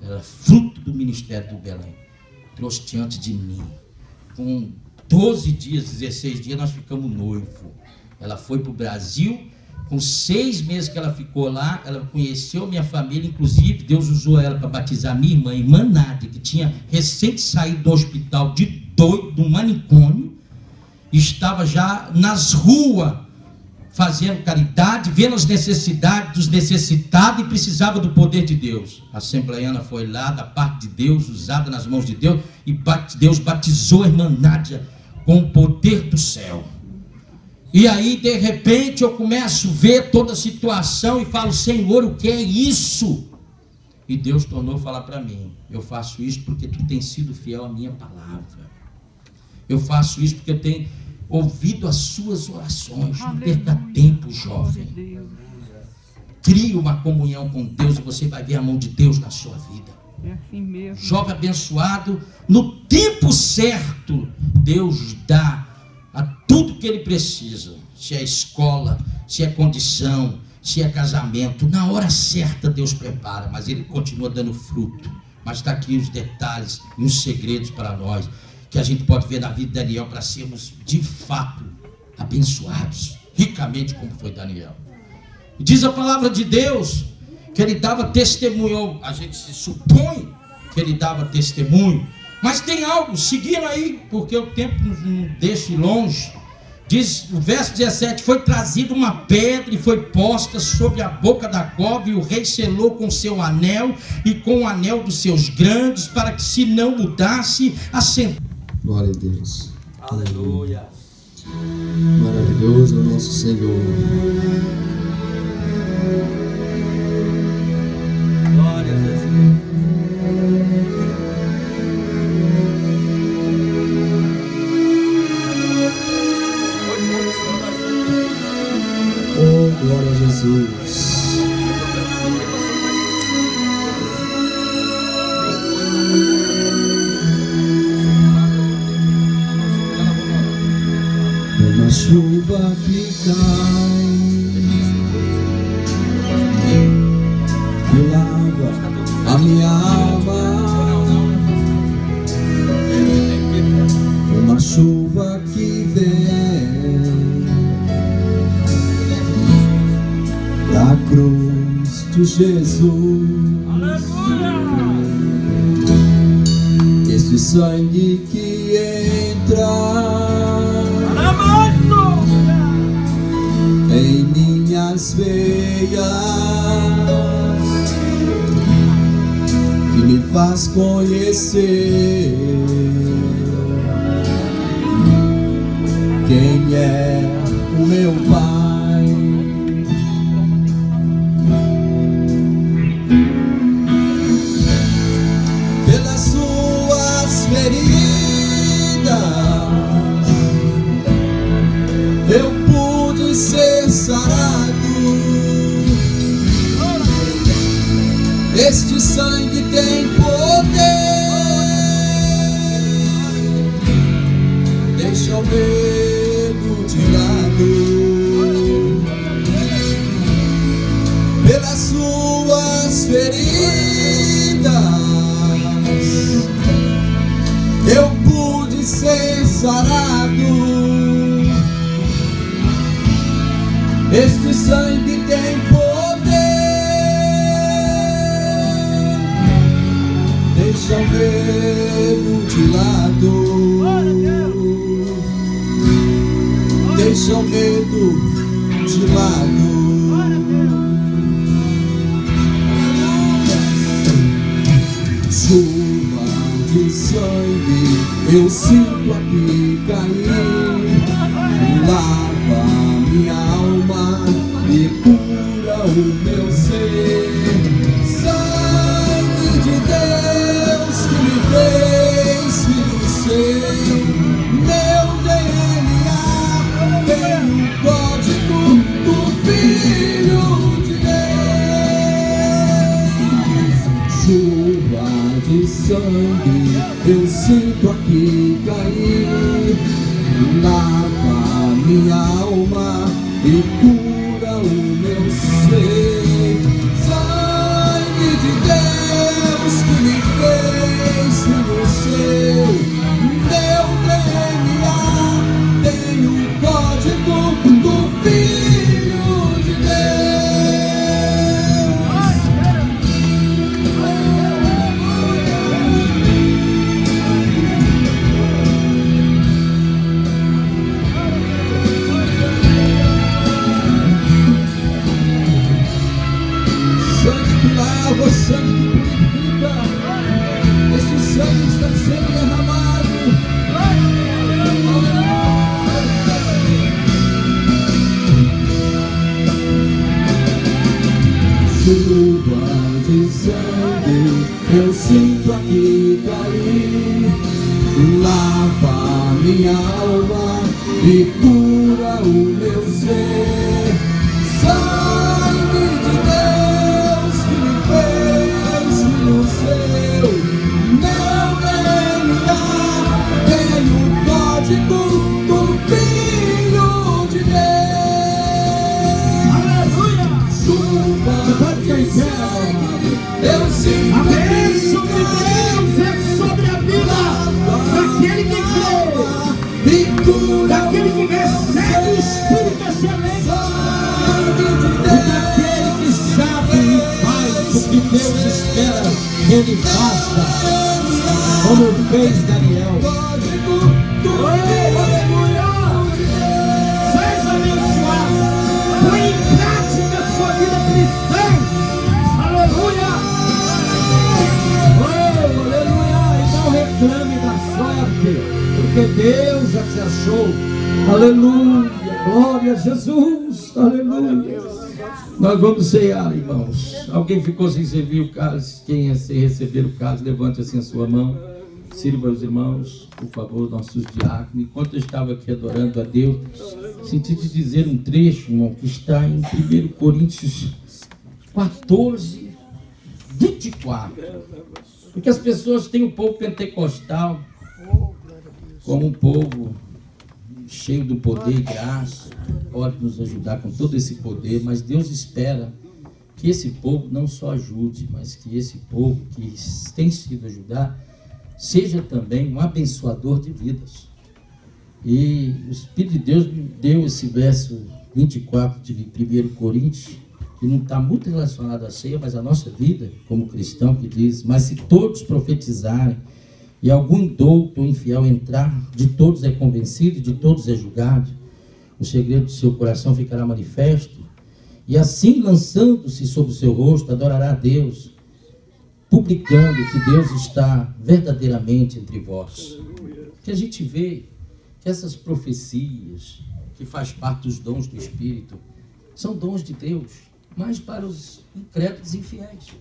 Era fruto do Ministério do Belém. Trouxe diante de mim. Com 12 dias, 16 dias, nós ficamos noivos. Ela foi para o Brasil. Com 6 meses que ela ficou lá, ela conheceu minha família. Inclusive, Deus usou ela para batizar minha irmã Nádia, que tinha recente saído do hospital de doido, do manicômio. Estava já nas ruas, fazendo caridade, vendo as necessidades dos necessitados e precisava do poder de Deus. A assembleiana foi lá, da parte de Deus, usada nas mãos de Deus, e Deus batizou a irmã Nádia com o poder do céu. E aí, de repente, eu começo a ver toda a situação e falo: Senhor, o que é isso? E Deus tornou a falar para mim: eu faço isso porque tu tens sido fiel à minha palavra. Eu faço isso porque eu tenho ouvido as suas orações. Não perca tempo, jovem. Crie uma comunhão com Deus e você vai ver a mão de Deus na sua vida. É assim mesmo. Jovem abençoado, no tempo certo, Deus dá a tudo que ele precisa. Se é escola, se é condição, se é casamento, na hora certa Deus prepara, mas ele continua dando fruto. Mas está aqui os detalhes e os segredos para nós, que a gente pode ver na vida de Daniel, para sermos de fato abençoados, ricamente como foi Daniel. E diz a palavra de Deus que ele dava testemunho. A gente se supõe que ele dava testemunho, mas tem algo, seguindo aí, porque o tempo nos deixa longe. Diz o verso 17: foi trazida uma pedra e foi posta sobre a boca da cova, e o rei selou com seu anel e com o anel dos seus grandes, para que se não mudasse a sentença. Glória a Deus. Aleluia. Maravilhoso é o nosso Senhor. Glória a Jesus. Oh, glória a Jesus. Uma chuva que cai e lava a minha alma. Uma chuva que vem da cruz de Jesus. Esse sangue que entra em minhas veias me faz conhecer quem é o meu Pai. Pelas suas feridas eu pude ser sarado. Este sangue tem poder, deixa o medo de lado. Pelas suas feridas eu pude ser sarado. Este sangue tem poder, deixa o medo de lado. Deixa o medo de lado. Chuva de sangue eu sinto aqui cair, lava minha alma e cura o meu ser. Sangue de Deus que me fez filho seu, meu DNA tem o código do Filho de Deus. Chuva de sangue eu sinto aqui cair, lava minha alma e cura o meu ser. Sangue de Deus que me fez filho seu, meu DNA tem o código do Filho de Deus. Sangue que lava, sangue que purifica, este sangue está sendo derramado. Chuva de sangue eu sinto aqui cair, lava minha alma e cura o meu ser. Sangue de Deus que me fez filho seu, meu DNA tem o código do Filho de Deus. Aleluia! Chuva de sangue eu sinto a bênção de Deus é sobre a vida daquele que crê e cura, daquele que recebe o Espírito excelente, daquele que sabe e faz o que Deus espera que ele faça, como fez Daniel. Aleluia! Seja abençoado, põe em prática a sua vida cristã. Aleluia! Oh, aleluia! E não reclame da sorte, porque Deus já te achou. Aleluia! Glória a Jesus! Aleluia! Nós vamos ceiar, irmãos. Alguém ficou sem servir o cálice? Quem é sem receber o cálice, levante assim a sua mão. Sirva os irmãos, por favor, nossos diáconos. Enquanto eu estava aqui adorando a Deus, senti de dizer um trecho, irmão, que está em 1 Coríntios 14, 24. Porque as pessoas têm um povo pentecostal como um povo cheio do poder e graça, pode nos ajudar com todo esse poder, mas Deus espera que esse povo não só ajude, mas que esse povo que tem sido ajudar seja também um abençoador de vidas. E o Espírito de Deus me deu esse verso 24 de 1 Coríntios, que não está muito relacionado à ceia, mas à nossa vida como cristão, que diz: mas se todos profetizarem e algum indouto ou infiel entrar, de todos é convencido, de todos é julgado, o segredo do seu coração ficará manifesto, e assim, lançando-se sobre o seu rosto, adorará a Deus, publicando que Deus está verdadeiramente entre vós. Que a gente vê que essas profecias, que faz parte dos dons do Espírito, são dons de Deus, mas para os incrédulos e infiéis.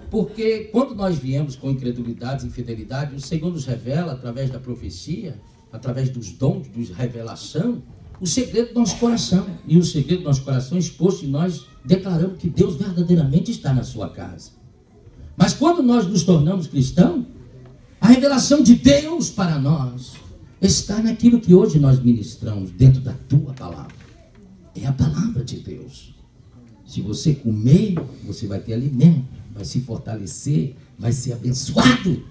Porque quando nós viemos com incredulidade e infidelidade, o Senhor nos revela, através da profecia, através dos dons, de revelação, o segredo do nosso coração. E o segredo do nosso coração é exposto, e nós declaramos que Deus verdadeiramente está na sua casa. Mas quando nós nos tornamos cristãos, a revelação de Deus para nós está naquilo que hoje nós ministramos dentro da tua palavra. É a palavra de Deus. Se você comer, você vai ter alimento, vai se fortalecer, vai ser abençoado.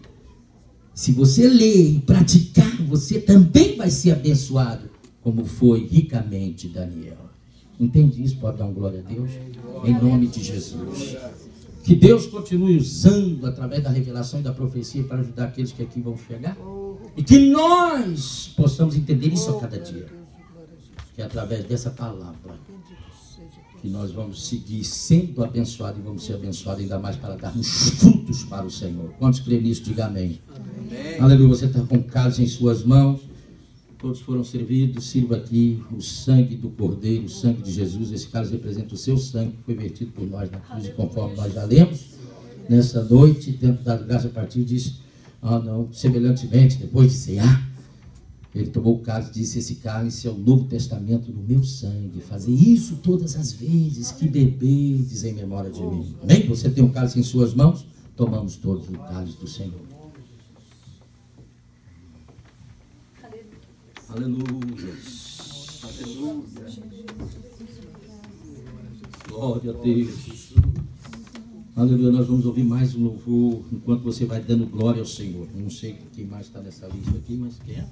Se você ler e praticar, você também vai ser abençoado, como foi ricamente Daniel. Entende isso? Pode dar uma glória a Deus? Em nome de Jesus. Que Deus continue usando através da revelação e da profecia para ajudar aqueles que aqui vão chegar. E que nós possamos entender isso a cada dia. Que é através dessa palavra que nós vamos seguir sendo abençoados e vamos ser abençoados ainda mais para darmos frutos para o Senhor. Quantos creem nisso? Diga amém. Amém. Aleluia. Você está com cálice em suas mãos. Todos foram servidos. Sirva aqui o sangue do Cordeiro, o sangue de Jesus. Esse cálice representa o seu sangue que foi vertido por nós na cruz. E conforme nós já lemos, nessa noite, tendo dado graça a partir disso, semelhantemente, depois de cear, ele tomou o cálice e disse: esse cálice é o Novo Testamento no meu sangue. Fazer isso todas as vezes que beberdes em memória de mim. Amém? Você tem um cálice em suas mãos? Tomamos todos o cálice do Senhor. Aleluia. Aleluia. Glória a Deus. Aleluia. Nós vamos ouvir mais um louvor enquanto você vai dando glória ao Senhor. Não sei quem mais está nessa lista aqui, mas quem é?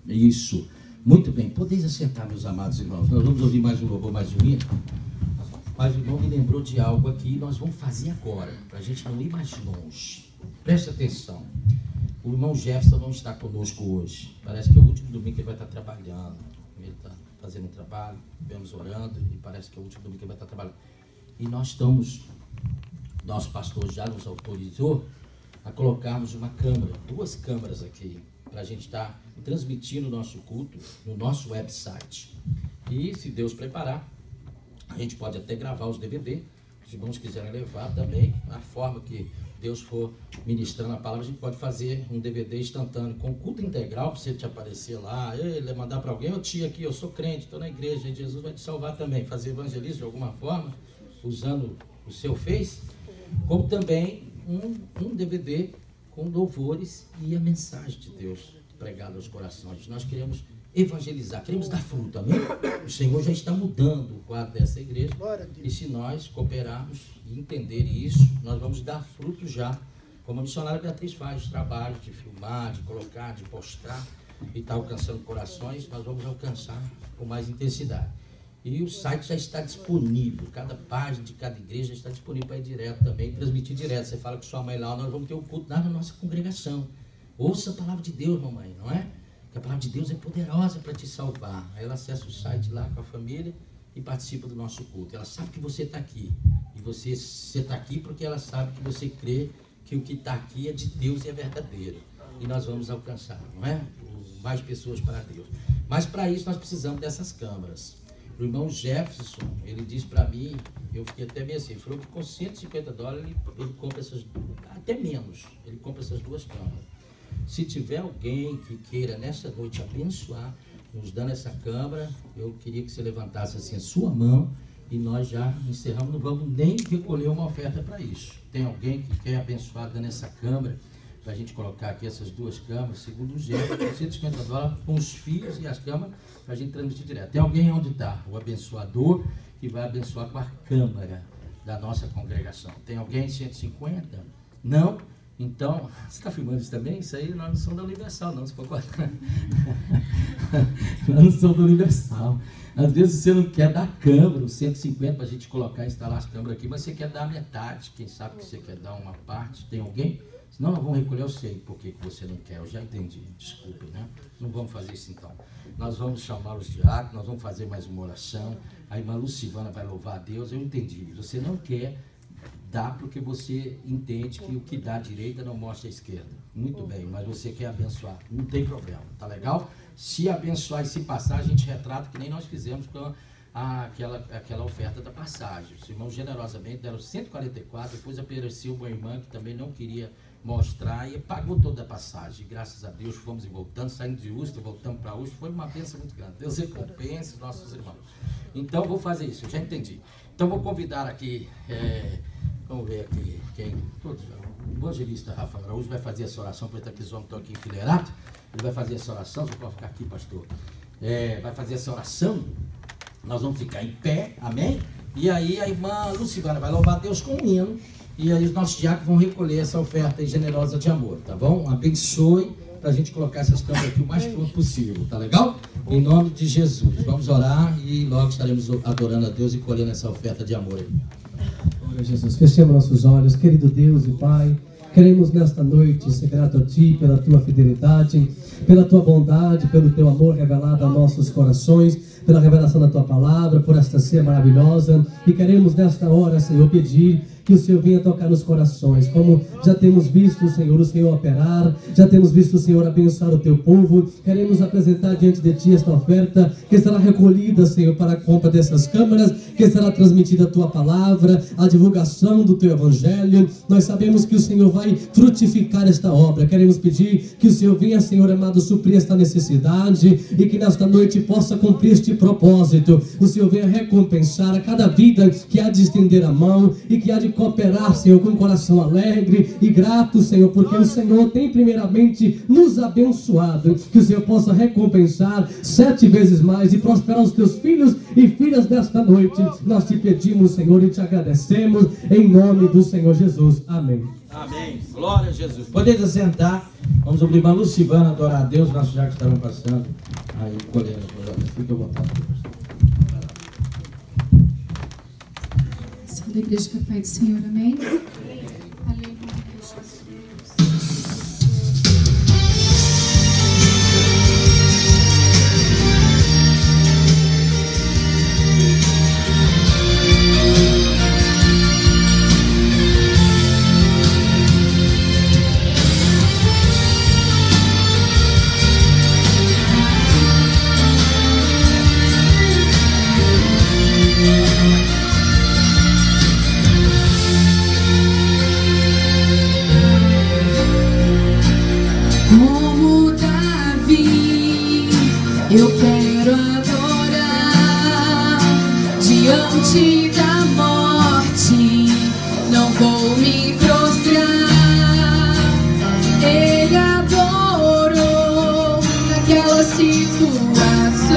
Isso. Muito bem. Podeis assentar, meus amados irmãos. Nós vamos ouvir mais um louvor, mais um hino. Mas o irmão me lembrou de algo aqui e nós vamos fazer agora, para a gente não ir mais longe. Preste atenção. O irmão Jefferson não está conosco hoje. Parece que é o último domingo que ele vai estar trabalhando. Ele está fazendo um trabalho, vemos orando, e parece que é o último domingo que ele vai estar trabalhando. E nós estamos, nosso pastor já nos autorizou a colocarmos uma câmera, 2 câmeras aqui, para a gente estar transmitindo o nosso culto no nosso website. E se Deus preparar, a gente pode até gravar os DVD. Se os irmãos quiserem levar também, a forma que Deus for ministrando a palavra, a gente pode fazer um DVD instantâneo com culto integral, para você te aparecer lá, ele mandar para alguém: ô tia aqui, eu sou crente, estou na igreja, e Jesus vai te salvar também. Fazer evangelismo de alguma forma, usando o seu Face, como também um DVD com louvores e a mensagem de Deus pregada aos corações. Nós queremos evangelizar, queremos dar fruto, amém? O Senhor já está mudando o quadro dessa igreja, e se nós cooperarmos e entender isso, nós vamos dar fruto já, como a missionária Beatriz faz, os trabalhos de filmar, de colocar, de postar, e está alcançando corações. Nós vamos alcançar com mais intensidade. E o site já está disponível, cada página de cada igreja está disponível para ir direto também, transmitir direto. Você fala com sua mãe lá: nós vamos ter um culto lá na nossa congregação. Ouça a palavra de Deus, mamãe, não é? Que a palavra de Deus é poderosa para te salvar. Aí ela acessa o site lá com a família e participa do nosso culto. Ela sabe que você está aqui. E você está aqui porque ela sabe que você crê que o que está aqui é de Deus e é verdadeiro. E nós vamos alcançar, não é? Mais pessoas para Deus. Mas para isso nós precisamos dessas câmeras. O irmão Jefferson, ele disse para mim, eu fiquei até meio assim, ele falou que com $150 ele compra essas, até menos, ele compra essas 2 câmeras. Se tiver alguém que queira nessa noite abençoar, nos dando essa câmera, eu queria que você levantasse assim a sua mão, e nós já encerramos, não vamos nem recolher uma oferta para isso. Tem alguém que quer abençoar dando essa câmera, para a gente colocar aqui essas 2 câmeras, segundo o Jefferson, $150 com os fios e as câmeras, para a gente transmitir direto. Tem alguém onde está? O abençoador que vai abençoar com a câmera da nossa congregação. Tem alguém 150? Não? Então, você está filmando isso também? Isso aí nós não somos da Universal, não. Se for cortar. Nós não somos da Universal. Às vezes você não quer dar câmera, os 150 para a gente colocar e instalar as câmeras aqui, mas você quer dar metade. Quem sabe que você quer dar uma parte? Tem alguém? Senão nós vamos recolher, eu sei por que você não quer, eu já entendi, desculpe, né? Não vamos fazer isso então. Nós vamos chamar os diáconos, nós vamos fazer mais uma oração, a irmã Lucivana vai louvar a Deus, eu entendi. Você não quer dá porque você entende que o que dá à direita não mostra à esquerda. Muito bem, mas você quer abençoar. Não tem problema, tá legal? Se abençoar e se passar, a gente retrata que nem nós fizemos com aquela oferta da passagem. Os irmãos generosamente deram 144, depois apareceu uma irmã que também não queria mostrar e pagou toda a passagem. Graças a Deus fomos e voltando, saindo de Ustra, voltamos para Ustra, foi uma bênção muito grande. Deus recompense os nossos irmãos. Então vou fazer isso, eu já entendi. Então vou convidar aqui, vamos ver aqui quem, todos, o evangelista Rafael Araújo vai fazer essa oração, porque aqui os homens estão aqui enfileirados, ele vai fazer essa oração, você pode ficar aqui, pastor, vai fazer essa oração, nós vamos ficar em pé, amém? E aí a irmã Lucivana vai louvar Deus com um hino, e aí os nossos diáconos vão recolher essa oferta generosa de amor, tá bom? Abençoe para a gente colocar essas câmeras aqui o mais pronto possível, tá legal? Em nome de Jesus, vamos orar e logo estaremos adorando a Deus e colhendo essa oferta de amor aí. Glória a Jesus, fechemos nossos olhos, querido Deus e Pai, queremos nesta noite ser grato a Ti pela Tua fidelidade, pela Tua bondade, pelo Teu amor revelado a nossos corações, pela revelação da Tua palavra, por esta ceia maravilhosa, e queremos nesta hora, Senhor, pedir que o Senhor venha tocar nos corações, como já temos visto, Senhor, o Senhor operar, já temos visto o Senhor abençoar o Teu povo. Queremos apresentar diante de Ti esta oferta, que será recolhida, Senhor, para a compra dessas câmaras, que será transmitida a Tua palavra, a divulgação do Teu Evangelho. Nós sabemos que o Senhor vai frutificar esta obra. Queremos pedir que o Senhor venha, Senhor amado, suprir esta necessidade, e que nesta noite possa cumprir este propósito. O Senhor venha recompensar a cada vida que há de estender a mão e que há de cooperar, Senhor, com um coração alegre e grato, Senhor, porque o Senhor tem primeiramente nos abençoado. Que o Senhor possa recompensar 7 vezes mais e prosperar os Teus filhos e filhas desta noite. Nós te pedimos, Senhor, e te agradecemos em nome do Senhor Jesus. Amém. Amém. Glória a Jesus. Podem assentar. Vamos ouvir a Lucivana adorar a Deus. Nossos já que estarão passando aí colhendo. Fica à vontade. Da igreja que é Pai do Senhor, amém? Aleluia, Jesus. Eu quero adorar diante da morte, não vou me prostrar. Ele adorou naquela situação,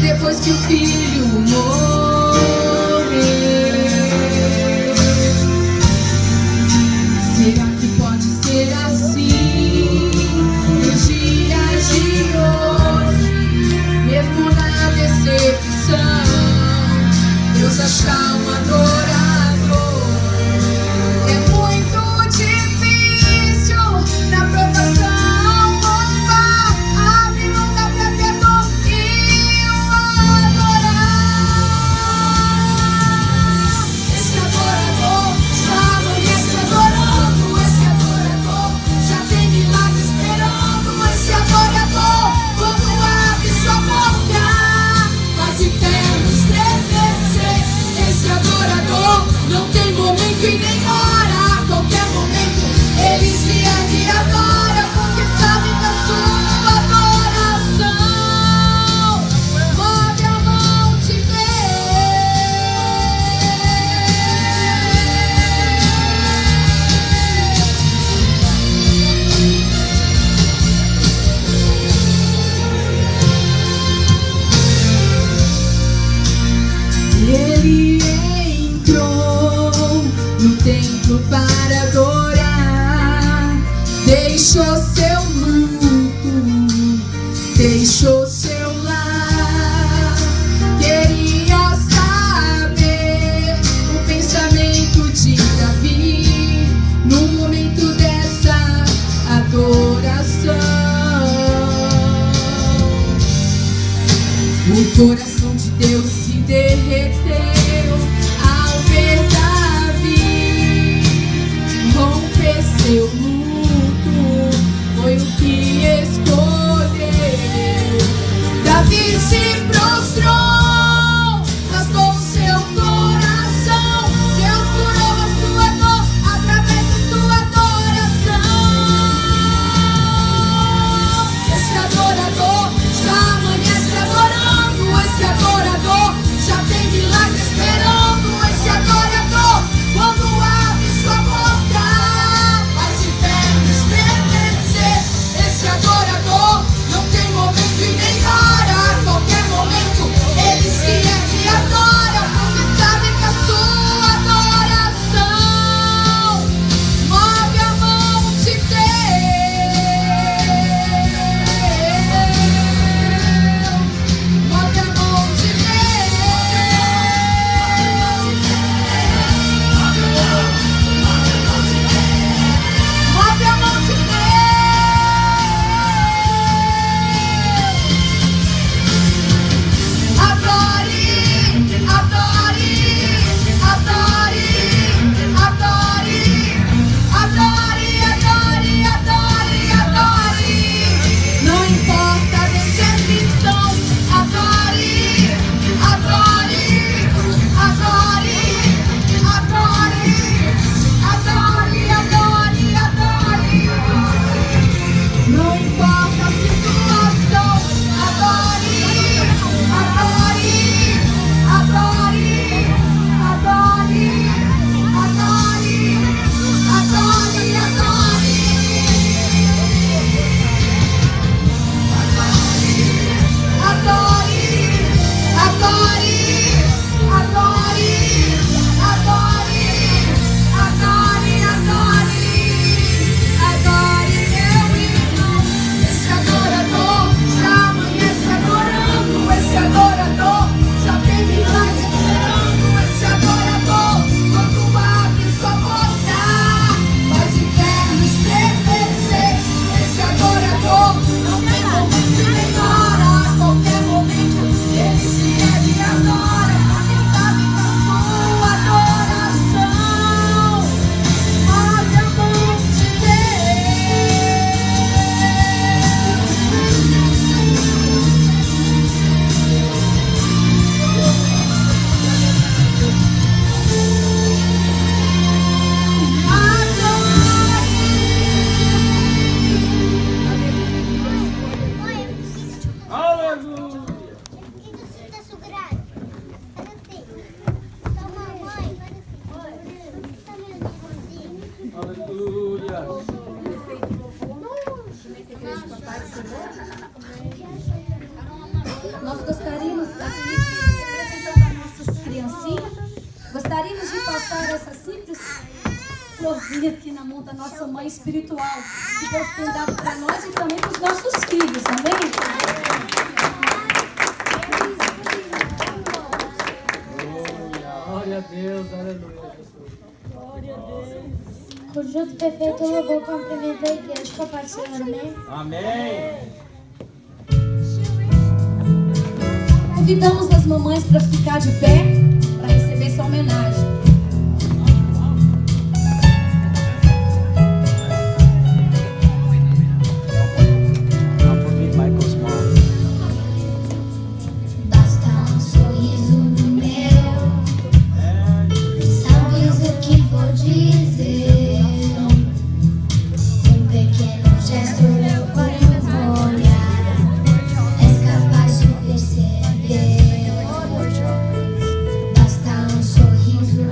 depois que o filho morreu. Será que pode ser assim nos dias de hoje? Mesmo na decepção, Deus achar um adorador. É muito difícil na provação louvar, abrir mão da própria dor e o adorar. Esse adorador já amanhece adorando. Esse adorador já tem milagre esperando. Esse adorador, quando abre sua boca, faz eterno estremecer. Esse adorador não tem momento e nem hora. A qualquer momento ele se ergue e adora, porque sabe da sua adoração. Move a mão de Ele entrou no templo para adorar, deixou seu manto, deixou seu lar. Queria saber o pensamento de Davi no momento dessa adoração. O coração de Deus se derreteu ao ver Davi seu luto, foi o que escolheu. Davi se prostrou, rasgou seu coração. Deus curou a sua dor através da sua adoração. Esse adorador já amanhece adorando. Esse adorador já tem milagre esperando. Esse adorador, quando abre sua boca, faz de terra estremecer. Esse adorador não tem momento e nem hora. A qualquer momento ele se ergue e adora, porque sabe que a sua adoração move a mão de Deus. Move a mão de Deus. Move a mão de Deus. Adore, adore, adore, adore, adore, adore, adore, adore. Não importa a decepção. Adore, adore, adore, adore, adore, adore, adore. Não importa a situação. Adore, adore, adore, adore, adore, adore, adore. Adore, adore, adore, adore, adore, adore, adore, meu irmão. Esse adorador já amanhece adorando. Esse adorador já tem milagre esperando. Esse adorador, quando abre sua boca, faz o inferno estremecer. Esse adorador não tem momento nem hora. A qualquer momento ele se ergue e adora, porque sabe que a sua adoração move a mão de Aleluia. Aleluia. Nós gostaríamos aqui, representando as nossas criancinhas, gostaríamos de passar essa simples florzinha aqui na mão da nossa mãe espiritual, que Deus tem dado para nós e também para os nossos filhos, amém? Glória a Deus, aleluia. Conjunto perfeito, louvor, cumprimento da igreja, com a paz do Senhor, amém? Amém. Convidamos as mamães para ficar de pé, para receber essa homenagem. Basta um sorriso meu, sabes o que vou dizer? Um pequeno gesto, um olhar, és capaz de perceber. Basta um sorriso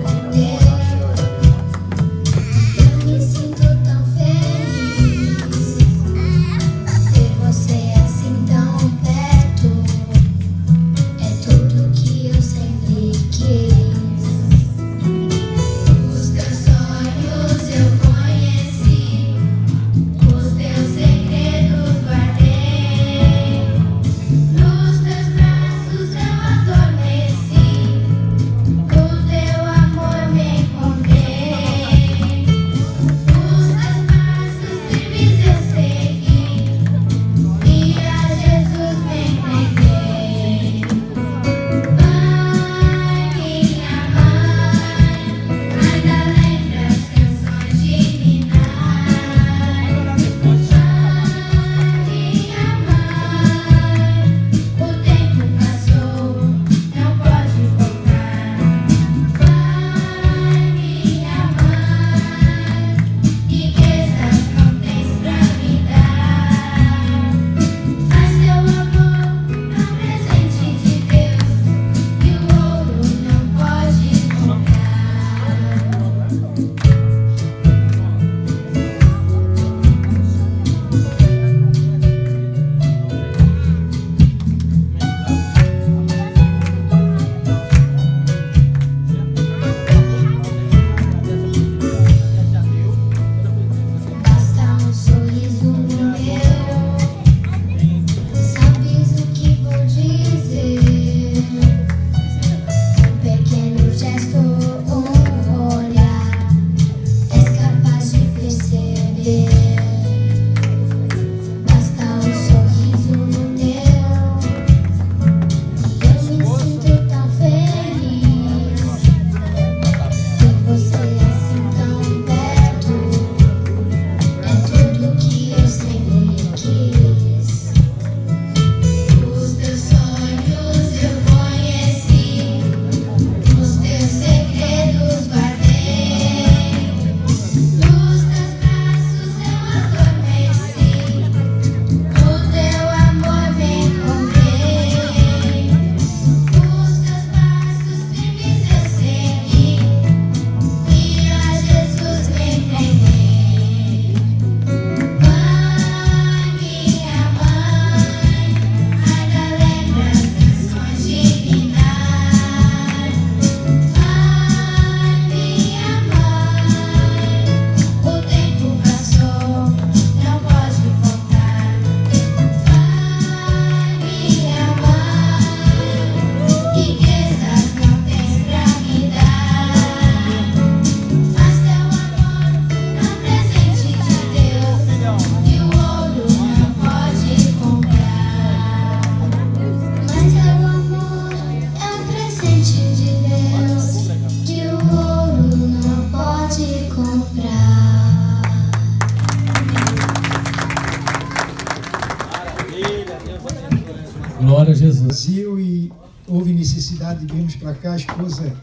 e houve necessidade de virmos para cá. A esposa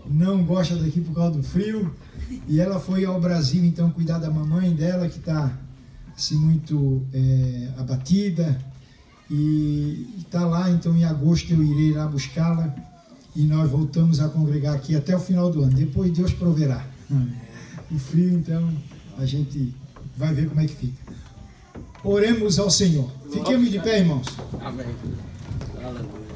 não gosta daqui por causa do frio e ela foi ao Brasil então cuidar da mamãe dela, que está assim muito abatida, e está lá. Então em agosto eu irei lá buscá-la e nós voltamos a congregar aqui até o final do ano. Depois Deus proverá. O frio, então a gente vai ver como é que fica. Oremos ao Senhor. Fiquemos de pé, irmãos. Amém.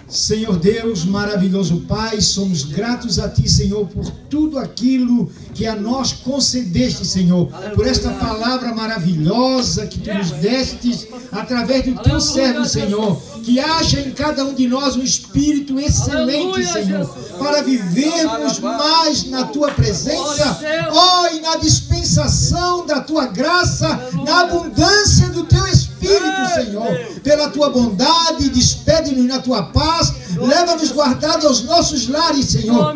Senhor Deus, maravilhoso Pai, somos gratos a Ti, Senhor, por tudo aquilo que a nós concedeste, Senhor, por esta palavra maravilhosa que Tu nos destes através do Teu servo, Senhor, que haja em cada um de nós um espírito excelente, Senhor, para vivermos mais na Tua presença, e na dispensação da Tua graça, na abundância do Teu Espírito, Senhor, pela Tua bondade, despede-nos na Tua paz, leva-nos guardado aos nossos lares, Senhor,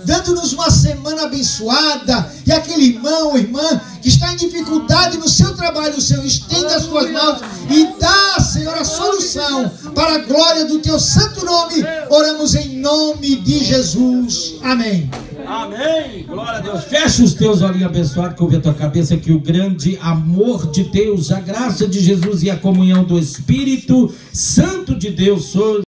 dando-nos uma semana abençoada. E aquele irmão ou irmã que está em dificuldade no seu trabalho, Senhor, estenda as Tuas mãos e dá, Senhor, a solução para a glória do Teu santo nome. Oramos em nome de Jesus. Amém. Amém, glória a Deus. Fecha os teus olhinhos abençoados, curva a tua cabeça, que o grande amor de Deus, a graça de Jesus e a comunhão do Espírito Santo de Deus